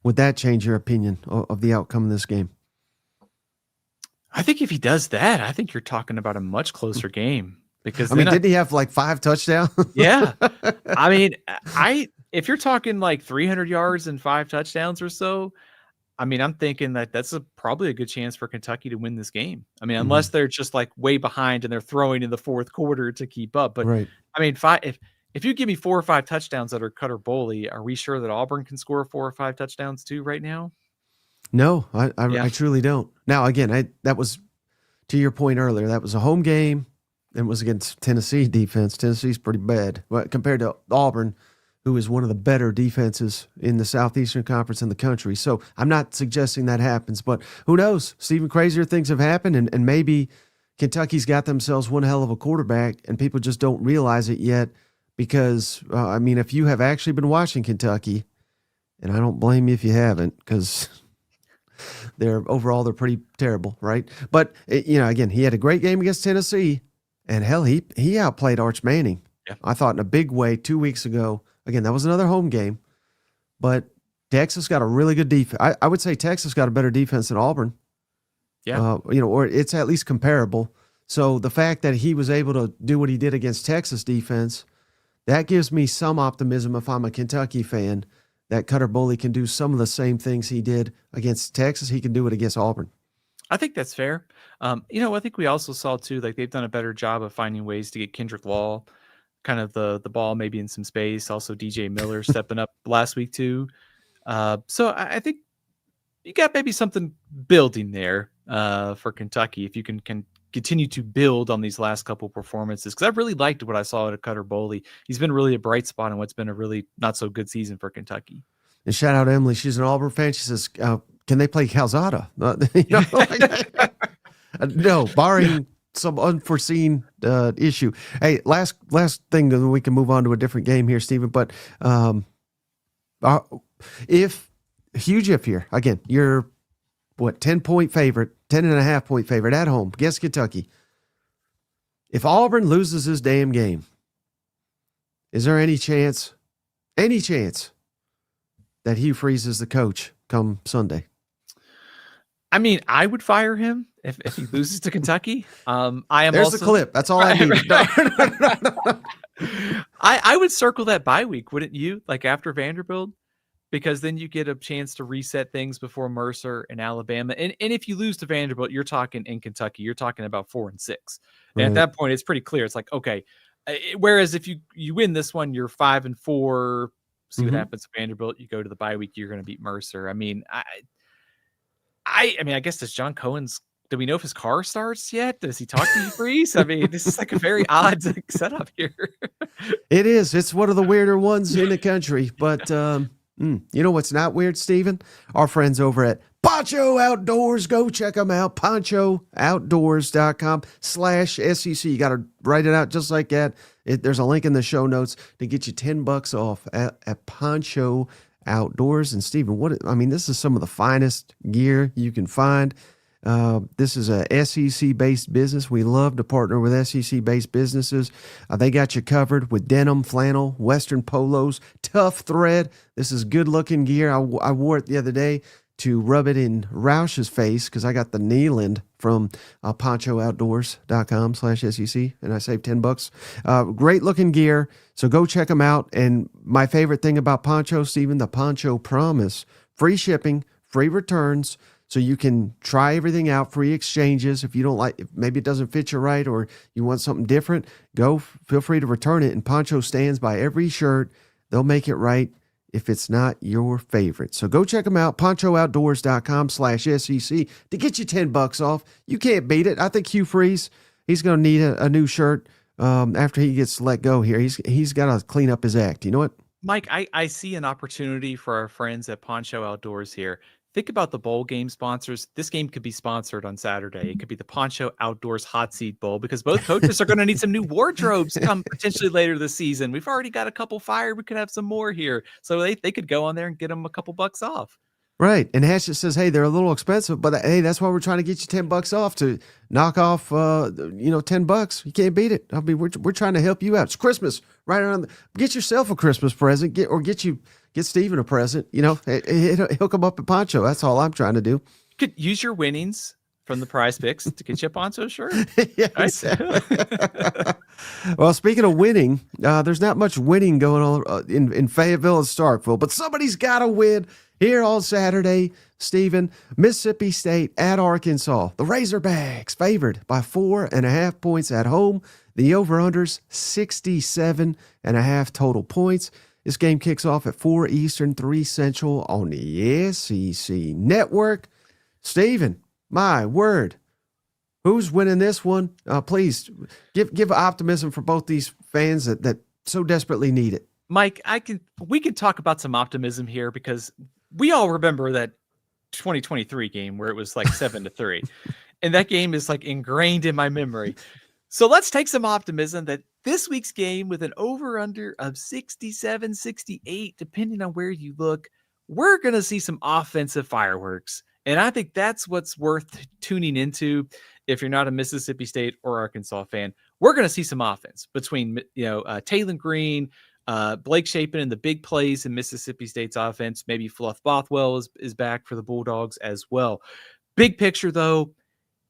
Would that change your opinion of the outcome of this game? I think if he does that, I think you're talking about a much closer game because didn't he have like 5 touchdowns? Yeah. If you're talking like 300 yards and 5 touchdowns or so, I'm thinking that's probably a good chance for Kentucky to win this game. Unless they're just like way behind and they're throwing in the fourth quarter to keep up. But right. If you give me 4 or 5 touchdowns that are Cutter Boley, are we sure that Auburn can score 4 or 5 touchdowns too right now? No, I truly don't. Now, again, that was, to your point earlier, that was a home game and was against Tennessee defense. Tennessee's pretty bad compared to Auburn, who is one of the better defenses in the Southeastern Conference in the country. So I'm not suggesting that happens, but who knows? Stephen, crazier things have happened, and maybe Kentucky's got themselves one hell of a quarterback, and people just don't realize it yet because, if you have actually been watching Kentucky, and I don't blame you if you haven't because they're pretty terrible, right? But, again, he had a great game against Tennessee, and hell, he outplayed Arch Manning. Yeah. I thought in a big way 2 weeks ago. Again, that was another home game, but Texas got a really good defense. I would say Texas got a better defense than Auburn. Yeah. Or it's at least comparable. So the fact that he was able to do what he did against Texas defense, that gives me some optimism if I'm a Kentucky fan that Cutter Boley can do some of the same things he did against Texas. He can do it against Auburn. I think that's fair. I think we also saw too, like they've done a better job of finding ways to get Kendrick Law kind of the ball maybe in some space. Also DJ Miller stepping up last week too. So I think you got maybe something building there for Kentucky if you can continue to build on these last couple performances. Because I really liked what I saw at Cutter Boley. He's been really a bright spot in what's been a really not so good season for Kentucky. And shout out to Emily. She's an Auburn fan. She says, can they play Calzada? No, barring some unforeseen issue. Hey, last thing, then we can move on to a different game here, Stephen. But huge if here, again, you're 10-point favorite, 10.5-point favorite at home against Kentucky. If Auburn loses this damn game, is there any chance that Hugh Freeze is the coach come Sunday? I would fire him if he loses to Kentucky. There's the clip. That's all I need. I would circle that bye week, wouldn't you? Like after Vanderbilt, because then you get a chance to reset things before Mercer and Alabama. And if you lose to Vanderbilt, you're talking in Kentucky, you're talking about 4-6. And at that point, it's pretty clear. It's like, okay. Whereas if you win this one, you're 5-4. See what happens to Vanderbilt. You go to the bye week, you're going to beat Mercer. I guess do we know if his car starts yet? Does he talk to you, Freeze? This is like a very odd setup here. It is. It's one of the weirder ones in the country. But you know what's not weird, Stephen? Our friends over at Poncho Outdoors. Go check them out. PonchoOutdoors.com/SEC. You got to write it out just like that. There's a link in the show notes to get you $10 off at Poncho Outdoors. And Stephen, this is some of the finest gear you can find. This is a SEC-based business. We love to partner with SEC-based businesses. They got you covered with denim, flannel, Western polos, tough thread. This is good-looking gear. I wore it the other day to rub it in Roush's face because I got the Neyland from PonchoOutdoors.com/SEC, and I saved $10. Great-looking gear, so go check them out. And my favorite thing about Poncho, Stephen, the Poncho Promise. Free shipping, free returns, so you can try everything out, free exchanges. If you don't like, if maybe it doesn't fit you right or you want something different, feel free to return it. And Poncho stands by every shirt. They'll make it right. if it's not your favorite. So go check them out, ponchooutdoors.com/SEC to get you $10 off. You can't beat it. I think Hugh Freeze, he's going to need a new shirt after he gets let go here. He's got to clean up his act. You know what? Mike, I see an opportunity for our friends at Poncho Outdoors here. Think about the bowl game sponsors. This game could be sponsored on Saturday. It could be the Poncho Outdoors Hot Seat Bowl because both coaches are going to need some new wardrobes come potentially later this season. We've already got a couple fired. We could have some more here. So they could go on there and get them a couple bucks off. Right. And Hatchet says, hey, they're a little expensive, but hey, that's why we're trying to get you $10 off to knock off, $10. You can't beat it. I mean, we're trying to help you out. It's Christmas right around. Get yourself a Christmas present. Get Steven a present. He'll come up at Poncho. That's all I'm trying to do. You could use your winnings from the PrizePicks to get you a Poncho shirt. Yeah, exactly. Well, speaking of winning, there's not much winning going on in Fayetteville and Starkville, but somebody's got to win. Here on Saturday, Stephen, Mississippi State at Arkansas. The Razorbacks favored by 4.5 points at home. The over-unders 67.5 total points. This game kicks off at 4 Eastern, 3 Central on the SEC Network. Stephen, my word, who's winning this one? Please give optimism for both these fans that so desperately need it. Mike, we can talk about some optimism here because we all remember that 2023 game where it was like 7-3. And that game is like ingrained in my memory. So let's take some optimism that this week's game with an over-under of 67, 68, depending on where you look, we're going to see some offensive fireworks. And I think that's what's worth tuning into if you're not a Mississippi State or Arkansas fan. We're going to see some offense between, Taylor Green, Blake Shapen and the big plays in Mississippi State's offense. Maybe Fluff Bothwell is back for the Bulldogs as well. Big picture, though,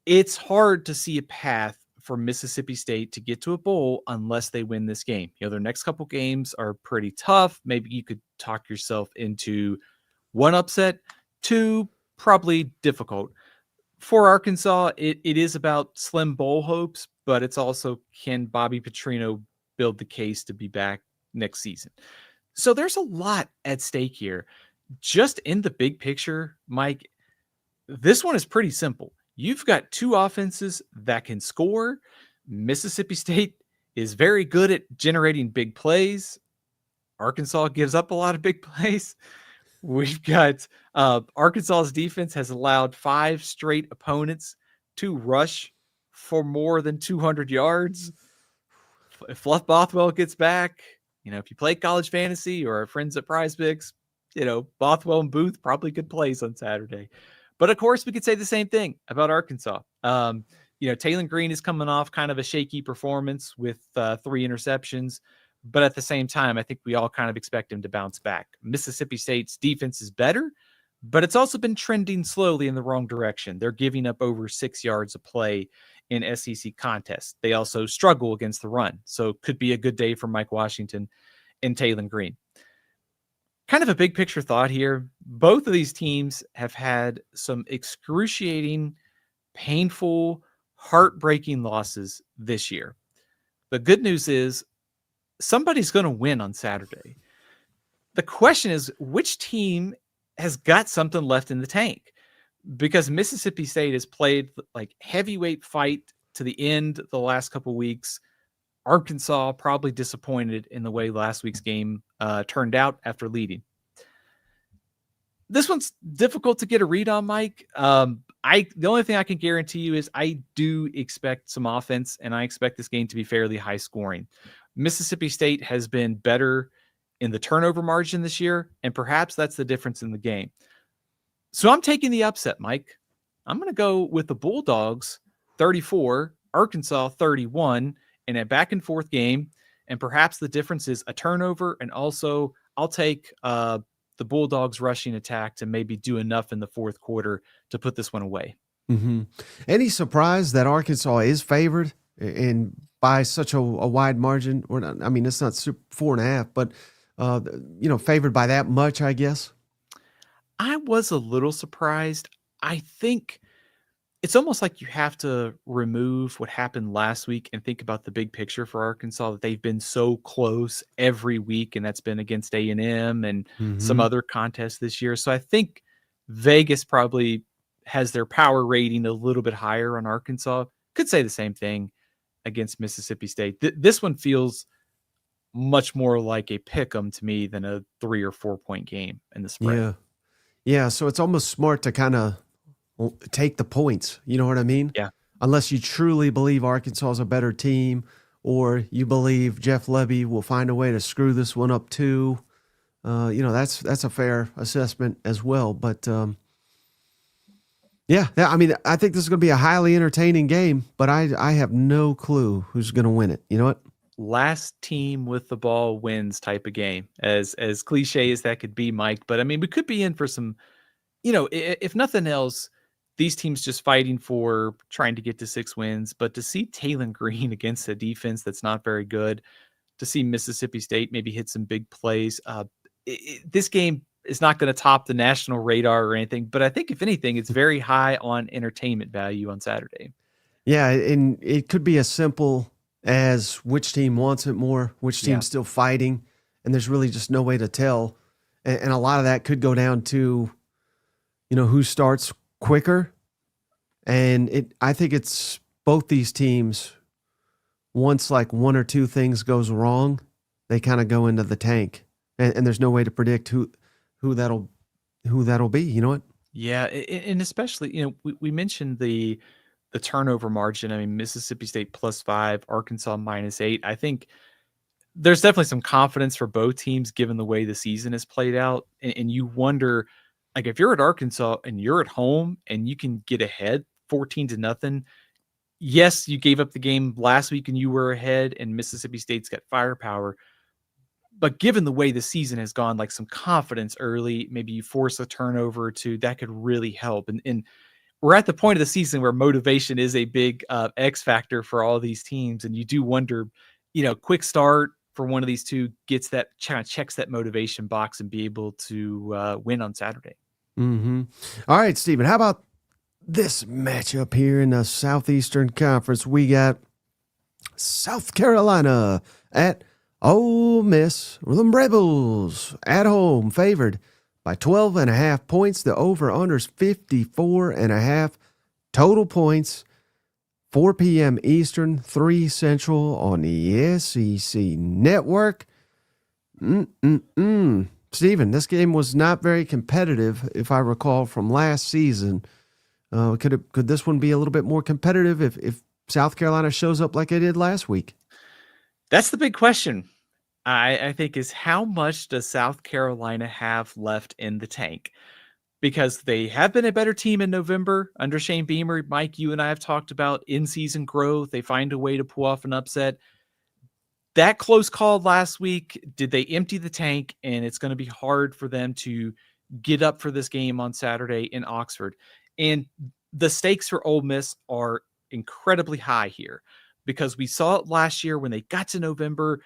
it's hard to see a path for Mississippi State to get to a bowl unless they win this game. Their next couple games are pretty tough. Maybe you could talk yourself into 1 upset, 2 probably difficult. For Arkansas, it is about slim bowl hopes, but it's also, can Bobby Petrino build the case to be back next season? So there's a lot at stake here. Just in the big picture, Mike, this one is pretty simple. You've got 2 offenses that can score. Mississippi State is very good at generating big plays. Arkansas gives up a lot of big plays. We've got Arkansas's defense has allowed 5 straight opponents to rush for more than 200 yards. If Fluff Bothwell gets back, if you play college fantasy or our friends at PrizePicks, Bothwell and Booth probably good plays on Saturday. But of course, we could say the same thing about Arkansas. Taylor Green is coming off kind of a shaky performance with 3 interceptions. But at the same time, I think we all kind of expect him to bounce back. Mississippi State's defense is better, but it's also been trending slowly in the wrong direction. They're giving up over 6 yards of play in SEC contests. They also struggle against the run. So it could be a good day for Mike Washington and Taylor Green. Kind of a big picture thought here. Both of these teams have had some excruciating, painful, heartbreaking losses this year. The good news is somebody's going to win on Saturday. The question is, which team has got something left in the tank? Because Mississippi State has played like heavyweight fight to the end the last couple weeks. Arkansas probably disappointed in the way last week's game turned out after leading. This one's difficult to get a read on, Mike. The only thing I can guarantee you is I do expect some offense, and I expect this game to be fairly high scoring. Mississippi State has been better in the turnover margin this year, and perhaps that's the difference in the game. So I'm taking the upset, Mike. I'm going to go with the Bulldogs 34, Arkansas 31, in a back and forth game. And perhaps the difference is a turnover. And also I'll take the Bulldogs rushing attack to maybe do enough in the fourth quarter to put this one away. Mm-hmm. Any surprise that Arkansas is favored and by such a wide margin? Or not, I mean, it's not 4.5, but favored by that much, I guess. I was a little surprised. I think it's almost like you have to remove what happened last week and think about the big picture for Arkansas, that they've been so close every week, and that's been against A&M and some Mm-hmm. other contests this year. So I think Vegas probably has their power rating a little bit higher on Arkansas. Could say the same thing against Mississippi State. This one feels much more like a pick 'em to me than a 3 or 4 point game in the spread. Yeah. Yeah. So it's almost smart to kind of take the points. You know what I mean? Yeah. Unless you truly believe Arkansas is a better team, or you believe Jeff Lebby will find a way to screw this one up too. That's a fair assessment as well. But I mean, I think this is going to be a highly entertaining game, but I have no clue who's going to win it. You know what? Last team with the ball wins type of game, as cliche as that could be, Mike. But I mean, we could be in for some, if nothing else, these teams just fighting for trying to get to 6 wins. But to see Talon Green against a defense that's not very good, to see Mississippi State maybe hit some big plays, this game is not going to top the national radar or anything. But I think if anything, it's very high on entertainment value on Saturday. Yeah, and it could be as simple as which team wants it more, which Yeah. team's still fighting, and there's really just no way to tell. And a lot of that could go down to, who starts quicker. And I think it's both these teams. Once like one or two things goes wrong, they kind of go into the tank, and there's no way to predict who that'll be. You know what? Yeah, and especially, we mentioned the turnover margin. I mean, Mississippi State +5, Arkansas -8. I think there's definitely some confidence for both teams given the way the season is played out. And you wonder, like, if you're at Arkansas and you're at home and you can get ahead 14-0. Yes, you gave up the game last week and you were ahead, and Mississippi State's got firepower. But given the way the season has gone, like some confidence early, maybe you force a turnover or two, that could really help. And we're at the point of the season where motivation is a big X factor for all these teams. And you do wonder, quick start for one of these two gets that checks that motivation box and be able to win on Saturday. Mm-hmm. All right, Stephen, how about this matchup here in the Southeastern Conference? We got South Carolina at Ole Miss. The Rebels at home, favored by 12.5 points. The over-under's 54.5 total points. 4 p.m. Eastern, 3 Central on the SEC Network. Stephen, this game was not very competitive, if I recall, from last season. Could this one be a little bit more competitive if South Carolina shows up like it did last week? That's the big question, I think, is how much does South Carolina have left in the tank? Because they have been a better team in November under Shane Beamer. Mike, you and I have talked about in-season growth. They find a way to pull off an upset. That close call last week, did they empty the tank? And it's going to be hard for them to get up for this game on Saturday in Oxford. And the stakes for Ole Miss are incredibly high here, because we saw it last year when they got to November.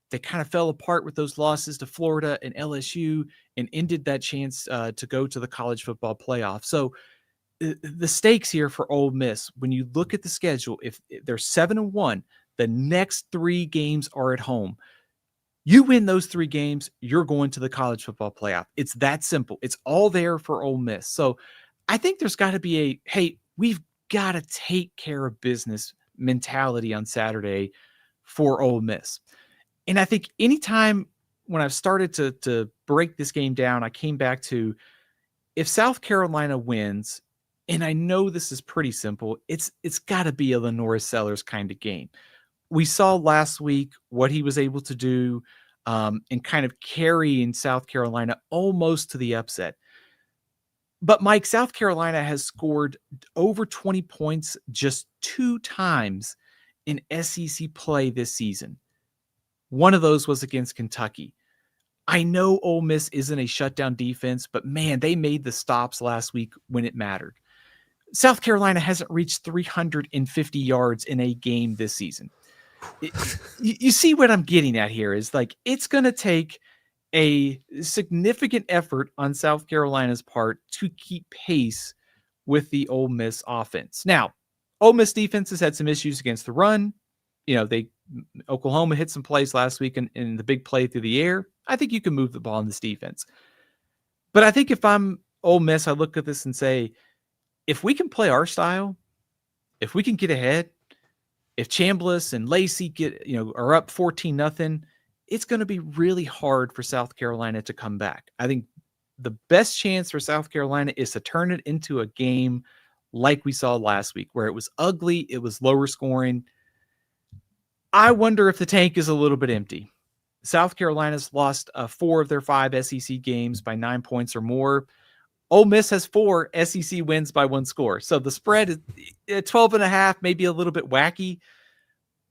They kind of fell apart with those losses to Florida and LSU and ended that chance to go to the college football playoff. So the stakes here for Ole Miss, when you look at the schedule, if they're 7-1, the next 3 games are at home. You win those 3 games, you're going to the college football playoff. It's that simple. It's all there for Ole Miss. So I think there's got to be hey, we've got to take care of business mentality on Saturday for Ole Miss. And I think anytime when I've started to break this game down, I came back to, if South Carolina wins, and I know this is pretty simple, it's got to be a Lenora Sellers kind of game. We saw last week what he was able to do in kind of carrying South Carolina almost to the upset. But Mike, South Carolina has scored over 20 points just 2 times in SEC play this season. One of those was against Kentucky. I know Ole Miss isn't a shutdown defense, but man, they made the stops last week when it mattered. South Carolina hasn't reached 350 yards in a game this season. You see what I'm getting at here is, like, it's going to take a significant effort on South Carolina's part to keep pace with the Ole Miss offense. Now, Ole Miss defense has had some issues against the run. Oklahoma hit some plays last week in the big play through the air. I think you can move the ball in this defense. But I think if I'm Ole Miss, I look at this and say, if we can play our style, if we can get ahead, if Chambliss and Lacey are up 14-0, it's going to be really hard for South Carolina to come back. I think the best chance for South Carolina is to turn it into a game like we saw last week, where it was ugly, it was lower scoring. I wonder if the tank is a little bit empty. South Carolina's lost 4 of their 5 SEC games by 9 points or more. Ole Miss has 4 SEC wins by 1 score. So the spread is 12.5, maybe a little bit wacky.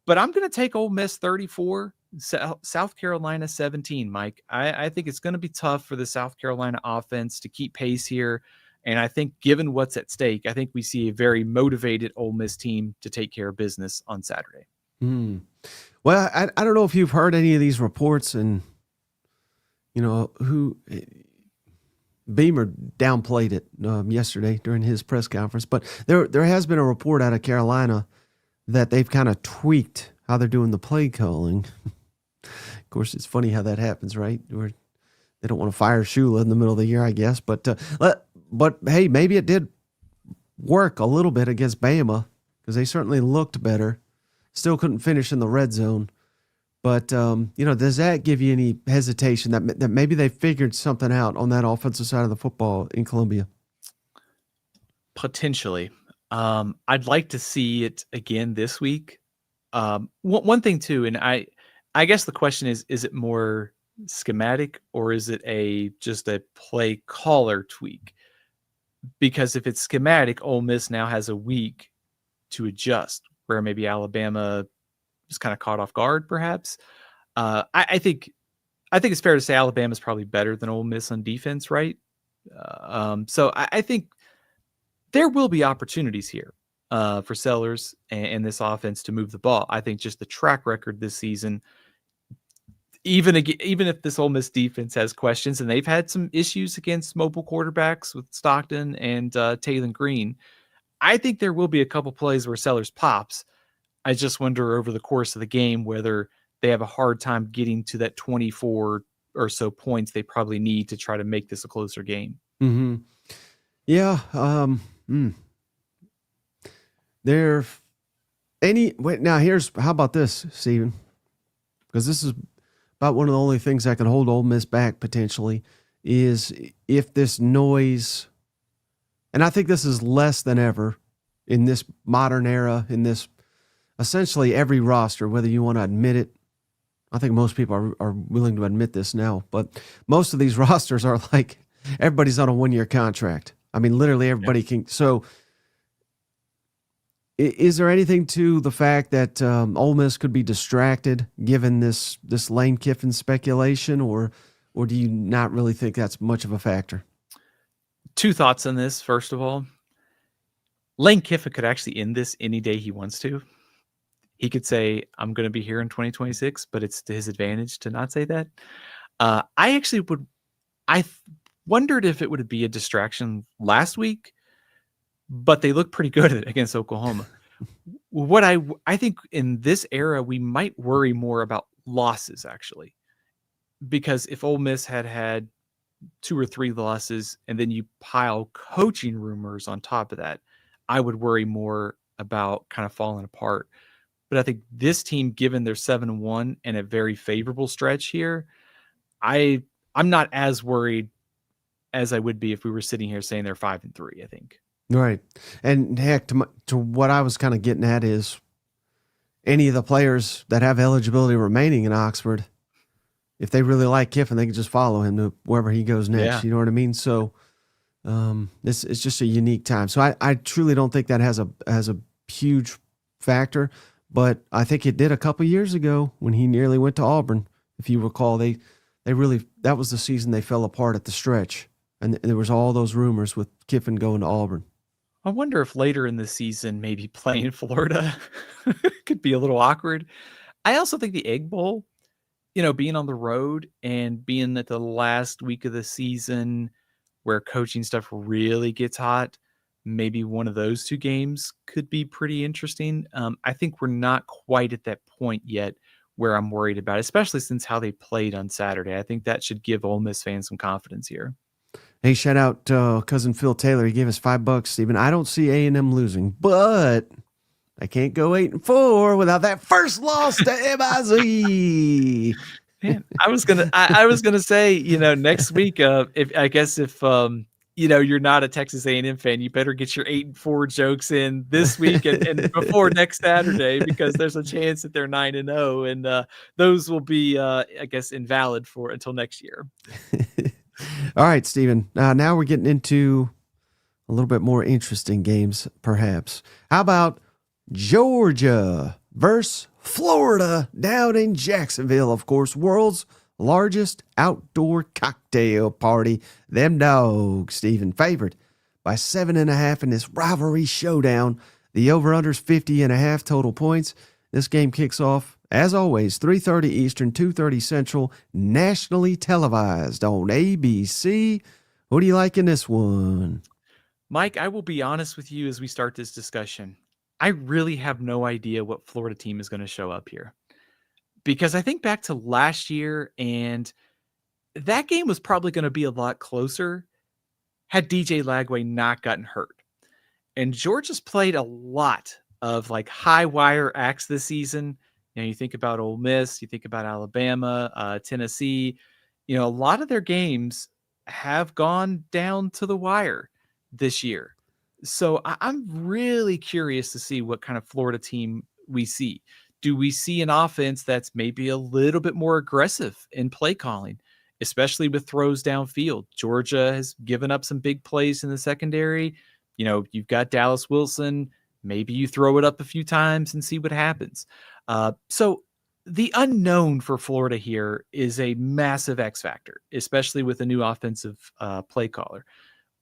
But I'm going to take Ole Miss 34, South Carolina 17, Mike. I think it's going to be tough for the South Carolina offense to keep pace here. And I think given what's at stake, I think we see a very motivated Ole Miss team to take care of business on Saturday. Well, I don't know if you've heard any of these reports, and who Beamer downplayed it yesterday during his press conference, but there has been a report out of Carolina that they've kind of tweaked how they're doing the play calling. Of course, it's funny how that happens, right? Where they don't want to fire Shula in the middle of the year, I guess. But hey, maybe it did work a little bit against Bama, because they certainly looked better. Still couldn't finish in the red zone. But, does that give you any hesitation that maybe they figured something out on that offensive side of the football in Columbia? Potentially. I'd like to see it again this week. One thing, too, and I guess the question is it more schematic, or is it just a play caller tweak? Because if it's schematic, Ole Miss now has a week to adjust, where maybe Alabama was kind of caught off guard, perhaps. I think it's fair to say Alabama's probably better than Ole Miss on defense, right? So I think there will be opportunities here for Sellers and this offense to move the ball. I think just the track record this season, even if this Ole Miss defense has questions, and they've had some issues against mobile quarterbacks with Stockton and Taylon Green, I think there will be a couple plays where Sellers pops. I just wonder over the course of the game whether they have a hard time getting to that 24 or so points they probably need to try to make this a closer game. Mm-hmm. Yeah. How about this, Stephen? Because this is about one of the only things that can hold Ole Miss back potentially, is if this noise, and I think this is less than ever in this modern era, in this essentially every roster, whether you want to admit it. I think most people are willing to admit this now, but most of these rosters are like, everybody's on a 1-year contract. I mean, literally everybody can. So is there anything to the fact that Ole Miss could be distracted given this Lane Kiffin speculation, or do you not really think that's much of a factor? 2 thoughts on this. First of all, Lane Kiffin could actually end this any day he wants to. He could say, I'm going to be here in 2026, but it's to his advantage to not say that. I wondered if it would be a distraction last week, but they look pretty good at it against Oklahoma. What I think in this era, we might worry more about losses, actually, because if Ole Miss had 2 or 3 losses and then you pile coaching rumors on top of that, I would worry more about kind of falling apart. But I think this team, given their 7-1 and a very favorable stretch here, I'm not as worried as I would be if we were sitting here saying they're 5-3, I think. Right. And heck, to what I was kind of getting at is any of the players that have eligibility remaining in Oxford, if they really like Kiffin, they can just follow him to wherever he goes next. Yeah. You know what I mean? So it's just a unique time. So I truly don't think that has a huge factor. But I think it did a couple years ago when he nearly went to Auburn. If you recall, they really, that was the season they fell apart at the stretch. And there was all those rumors with Kiffin going to Auburn. I wonder if later in the season, maybe playing Florida could be a little awkward. I also think the Egg Bowl, being on the road and being at the last week of the season where coaching stuff really gets hot, maybe one of those two games could be pretty interesting. I think we're not quite at that point yet where I'm worried about it, especially since how they played on Saturday. I think that should give Ole Miss fans some confidence here. Hey, shout out cousin Phil Taylor. He gave us $5, Stephen. I don't see A&M losing, but I can't go 8-4 without that first loss to MIZ. Man, I was gonna say, next week, if you're not a Texas A&M fan, you better get your 8-4 jokes in this week and before next Saturday, because there's a chance that they're 9-0, and those will be, invalid for until next year. All right, Stephen. Now we're getting into a little bit more interesting games, perhaps. How about Georgia versus Florida down in Jacksonville? Of course, world's largest outdoor cocktail party. Them dogs, Stephen, favored by 7.5 in this rivalry showdown. The over-under's 50.5 total points. This game kicks off, as always, 3:30 Eastern, 2:30 Central, nationally televised on ABC. What do you like in this one? Mike, I will be honest with you as we start this discussion. I really have no idea what Florida team is going to show up here, because I think back to last year, and that game was probably going to be a lot closer had DJ Lagway not gotten hurt. And Georgia's played a lot of like high wire acts this season. You think about Ole Miss, you think about Alabama, Tennessee. A lot of their games have gone down to the wire this year. So I'm really curious to see what kind of Florida team we see. Do we see an offense that's maybe a little bit more aggressive in play calling, especially with throws downfield? Georgia has given up some big plays in the secondary. You've got Dallas Wilson. Maybe you throw it up a few times and see what happens. So the unknown for Florida here is a massive X factor, especially with a new offensive play caller.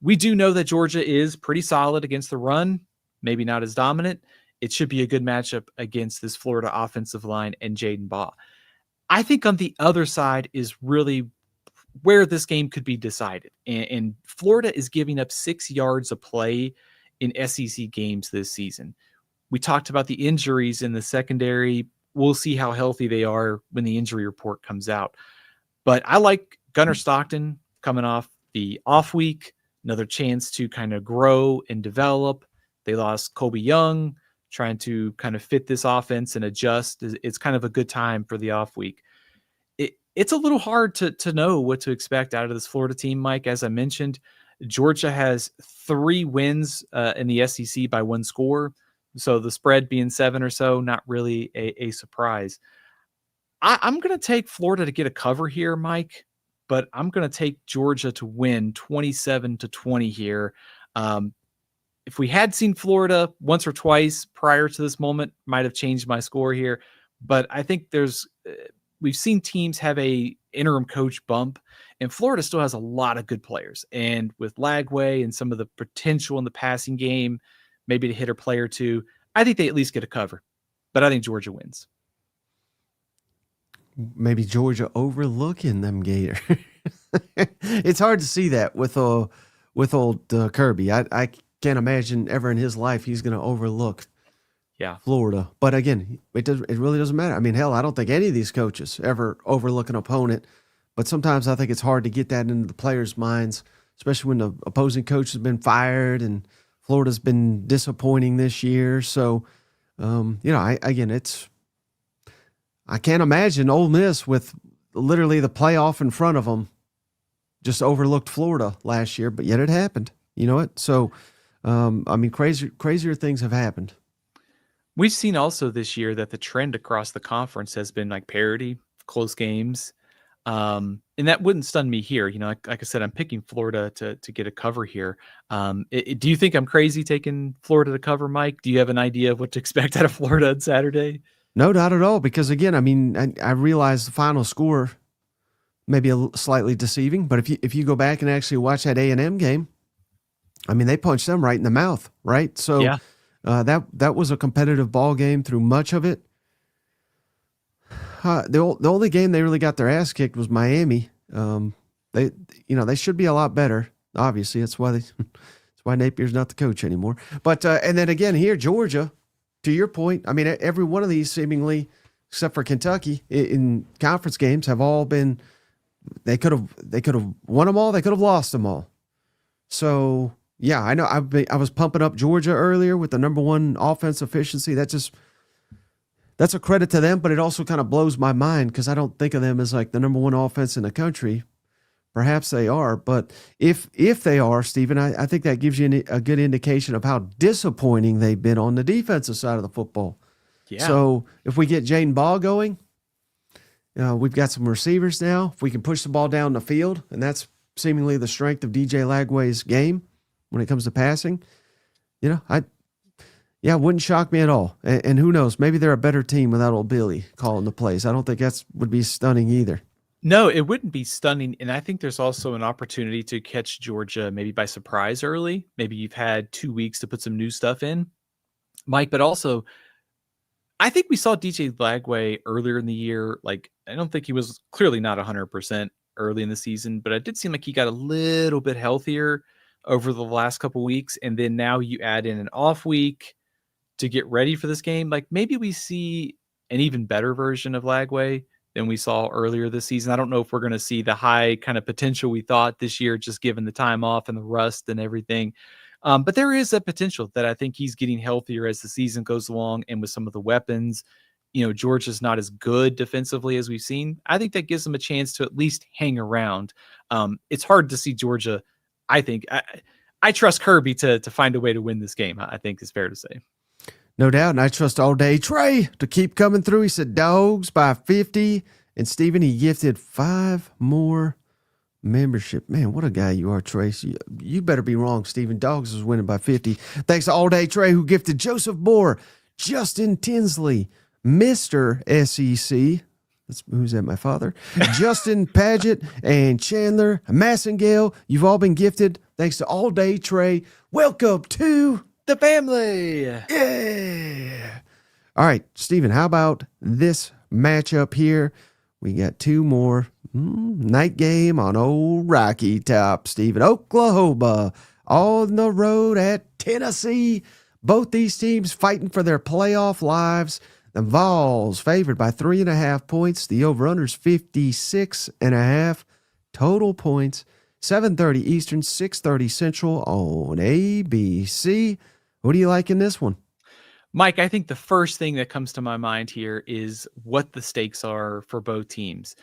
We do know that Georgia is pretty solid against the run, maybe not as dominant. It should be a good matchup against this Florida offensive line and Jaden Baugh. I think on the other side is really where this game could be decided. And Florida is giving up 6 yards a play in SEC games this season. We talked about the injuries in the secondary. We'll see how healthy they are when the injury report comes out. But I like Gunnar Stockton coming off the off week, another chance to kind of grow and develop. They lost Colby Young, trying to kind of fit this offense and adjust. It's kind of a good time for the off week. It's a little hard to know what to expect out of this Florida team, Mike. As I mentioned, Georgia has 3 wins in the SEC by 1 score. So the spread being 7 or so, not really a surprise. I'm going to take Florida to get a cover here, Mike, but I'm going to take Georgia to win 27-20 here. If we had seen Florida once or twice prior to this moment, might have changed my score here. But I think we've seen teams have a interim coach bump, and Florida still has a lot of good players. And with Lagway and some of the potential in the passing game, maybe to hit a player or two, I think they at least get a cover. But I think Georgia wins. Maybe Georgia overlooking them Gators. It's hard to see that with old Kirby. I can't imagine ever in his life he's going to overlook Florida. But again, it really doesn't matter. I mean, hell, I don't think any of these coaches ever overlook an opponent. But sometimes I think it's hard to get that into the players' minds, especially when the opposing coach has been fired and Florida's been disappointing this year. So, I can't imagine Ole Miss with literally the playoff in front of them just overlooked Florida last year, but yet it happened. You know what? So, crazier things have happened. We've seen also this year that the trend across the conference has been like parity, close games. And that wouldn't stun me here. Like I said, I'm picking Florida to get a cover here. Do you think I'm crazy taking Florida to cover, Mike? Do you have an idea of what to expect out of Florida on Saturday? No, not at all. Because again, I realize the final score may be slightly deceiving, but if you go back and actually watch that A&M game, they punched them right in the mouth, right? So yeah. That was a competitive ball game through much of it. The only game they really got their ass kicked was Miami. They should be a lot better. Obviously, that's why That's why Napier's not the coach anymore. But and then again here, Georgia, to your point, I mean, every one of these seemingly, except for Kentucky, in conference games have all been. They could have won them all. They could have lost them all. So yeah, I know. I was pumping up Georgia earlier with the #1 offense efficiency. That's a credit to them, but it also kind of blows my mind because I don't think of them as like the #1 offense in the country. Perhaps they are, but if they are, Stephen, I think that gives you a good indication of how disappointing they've been on the defensive side of the football. Yeah. So if we get Jaden Ball going, we've got some receivers now. If we can push the ball down the field, and that's seemingly the strength of DJ Lagway's game when it comes to passing, it wouldn't shock me at all. And who knows, maybe they're a better team without old Billy calling the plays. I don't think would be stunning either. No, it wouldn't be stunning. And I think there's also an opportunity to catch Georgia maybe by surprise early. Maybe you've had 2 weeks to put some new stuff in, Mike, but also I think we saw DJ Lagway earlier in the year. Like, I don't think he was clearly not 100% early in the season, but it did seem like he got a little bit healthier over the last couple weeks. And then now you add in an off week to get ready for this game. Like, maybe we see an even better version of Lagway than we saw earlier this season. I don't know if we're going to see the high kind of potential we thought this year, just given the time off and the rust and everything. But there is a potential that I think he's getting healthier as the season goes along. And with some of the weapons, Georgia's not as good defensively as we've seen. I think that gives them a chance to at least hang around. It's hard to see Georgia. I think I trust Kirby to find a way to win this game. I think is fair to say. No doubt, and I trust all day Trey to keep coming through. He said dogs by 50, and Stephen, he gifted 5 more membership. Man, what a guy you are, Trace. You better be wrong, Stephen. Dogs is winning by 50. Thanks to all day Trey, who gifted Joseph Moore, Justin Tinsley, Mr. SEC. Who's that, my father? Justin Paget and Chandler Massengale. You've all been gifted. Thanks to all day Trey. Welcome to the family. Yeah. All right, Stephen, how about this matchup here? We got 2 more. Night game on old Rocky Top, Stephen. Oklahoma on the road at Tennessee. Both these teams fighting for their playoff lives. The Vols favored by 3.5 points. The over-under's 56.5 total points. 7:30 Eastern, 6:30 Central on ABC. What do you like in this one? Mike, I think the first thing that comes to my mind here is what the stakes are for both teams.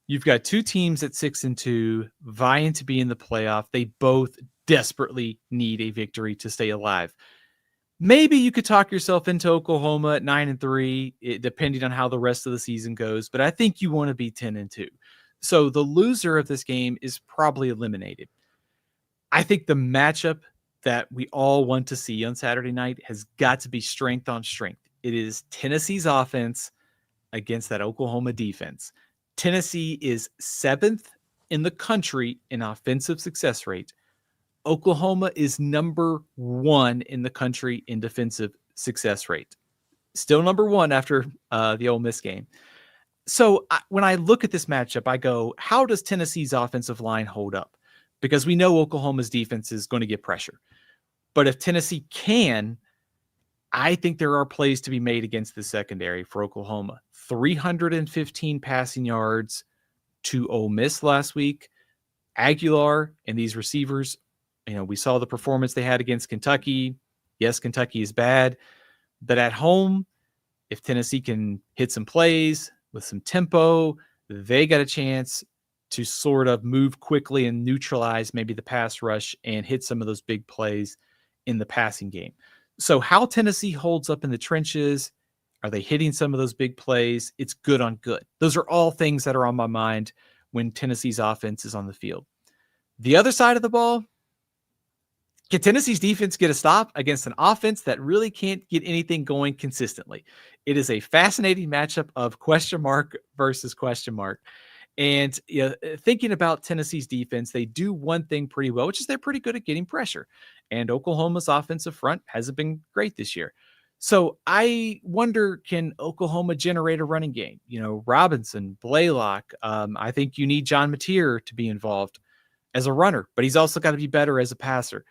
You've got 2 teams at 6-2 vying to be in the playoff. They both desperately need a victory to stay alive. Maybe you could talk yourself into Oklahoma at 9-3, depending on how the rest of the season goes. But I think you want to be 10-2. So the loser of this game is probably eliminated. I think the matchup that we all want to see on Saturday night has got to be strength on strength. It is Tennessee's offense against that Oklahoma defense. Tennessee is 7th in the country in offensive success rate. Oklahoma is number 1 in the country in defensive success rate. Still number 1 after the Ole Miss game. So when I look at this matchup, I go, how does Tennessee's offensive line hold up? Because we know Oklahoma's defense is going to get pressure. But if Tennessee can, I think there are plays to be made against the secondary for Oklahoma. 315 passing yards to Ole Miss last week. Aguilar and these receivers, we saw the performance they had against Kentucky. Yes, Kentucky is bad. But at home, if Tennessee can hit some plays with some tempo, they got a chance to sort of move quickly and neutralize maybe the pass rush and hit some of those big plays in the passing game. So how Tennessee holds up in the trenches, are they hitting some of those big plays? It's good on good. Those are all things that are on my mind when Tennessee's offense is on the field. The other side of the ball, can Tennessee's defense get a stop against an offense that really can't get anything going consistently? It is a fascinating matchup of question mark versus question mark. And thinking about Tennessee's defense, they do one thing pretty well, which is they're pretty good at getting pressure. And Oklahoma's offensive front hasn't been great this year. So I wonder, can Oklahoma generate a running game? Robinson, Blaylock. I think you need John Mateer to be involved as a runner, but he's also got to be better as a passer.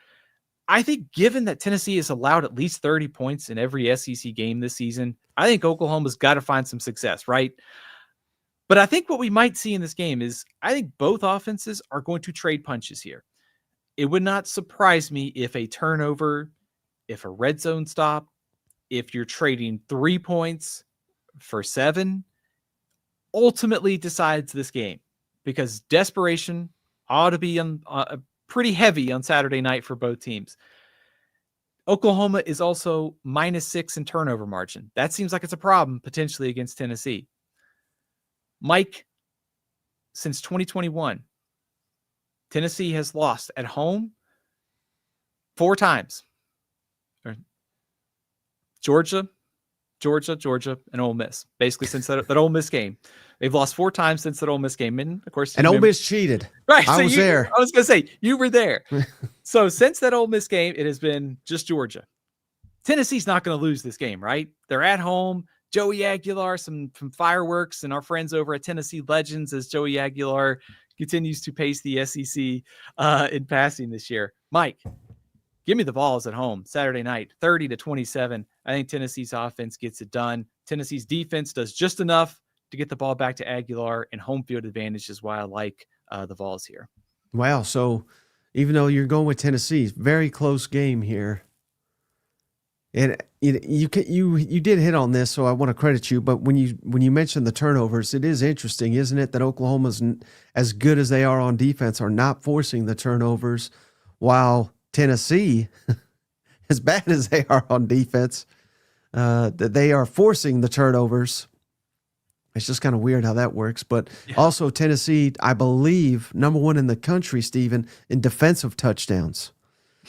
I think given that Tennessee has allowed at least 30 points in every SEC game this season, I think Oklahoma's got to find some success, right? But I think what we might see in this game is I think both offenses are going to trade punches here. It would not surprise me if a turnover, if a red zone stop, if you're trading 3 points for 7, ultimately decides this game, because desperation ought to be pretty heavy on Saturday night for both teams. Oklahoma is also -6 in turnover margin. That seems like it's a problem potentially against Tennessee. Mike, since 2021, Tennessee has lost at home 4 times. Georgia, and Ole Miss. Basically, since that Ole Miss game, they've lost 4 times since that Ole Miss game. And of course, And Ole Miss cheated. Right? I was there. I was going to say you were there. So since that Ole Miss game, it has been just Georgia. Tennessee's not going to lose this game, right? They're at home. Joey Aguilar, some fireworks, and our friends over at Tennessee Legends as Joey Aguilar continues to pace the SEC in passing this year. Mike, give me the balls at home Saturday night, 30-27. I think Tennessee's offense gets it done. Tennessee's defense does just enough to get the ball back to Aguilar, and home field advantage is why I like the Vols here. Wow. So even though you're going with Tennessee, very close game here. And you did hit on this, so I want to credit you. But when you mentioned the turnovers, it is interesting, isn't it, that Oklahoma's, as good as they are on defense, are not forcing the turnovers, while Tennessee, as bad as they are on defense, that they are forcing the turnovers. It's just kind of weird how that works. But also Tennessee, I believe, number 1 in the country, Stephen, in defensive touchdowns.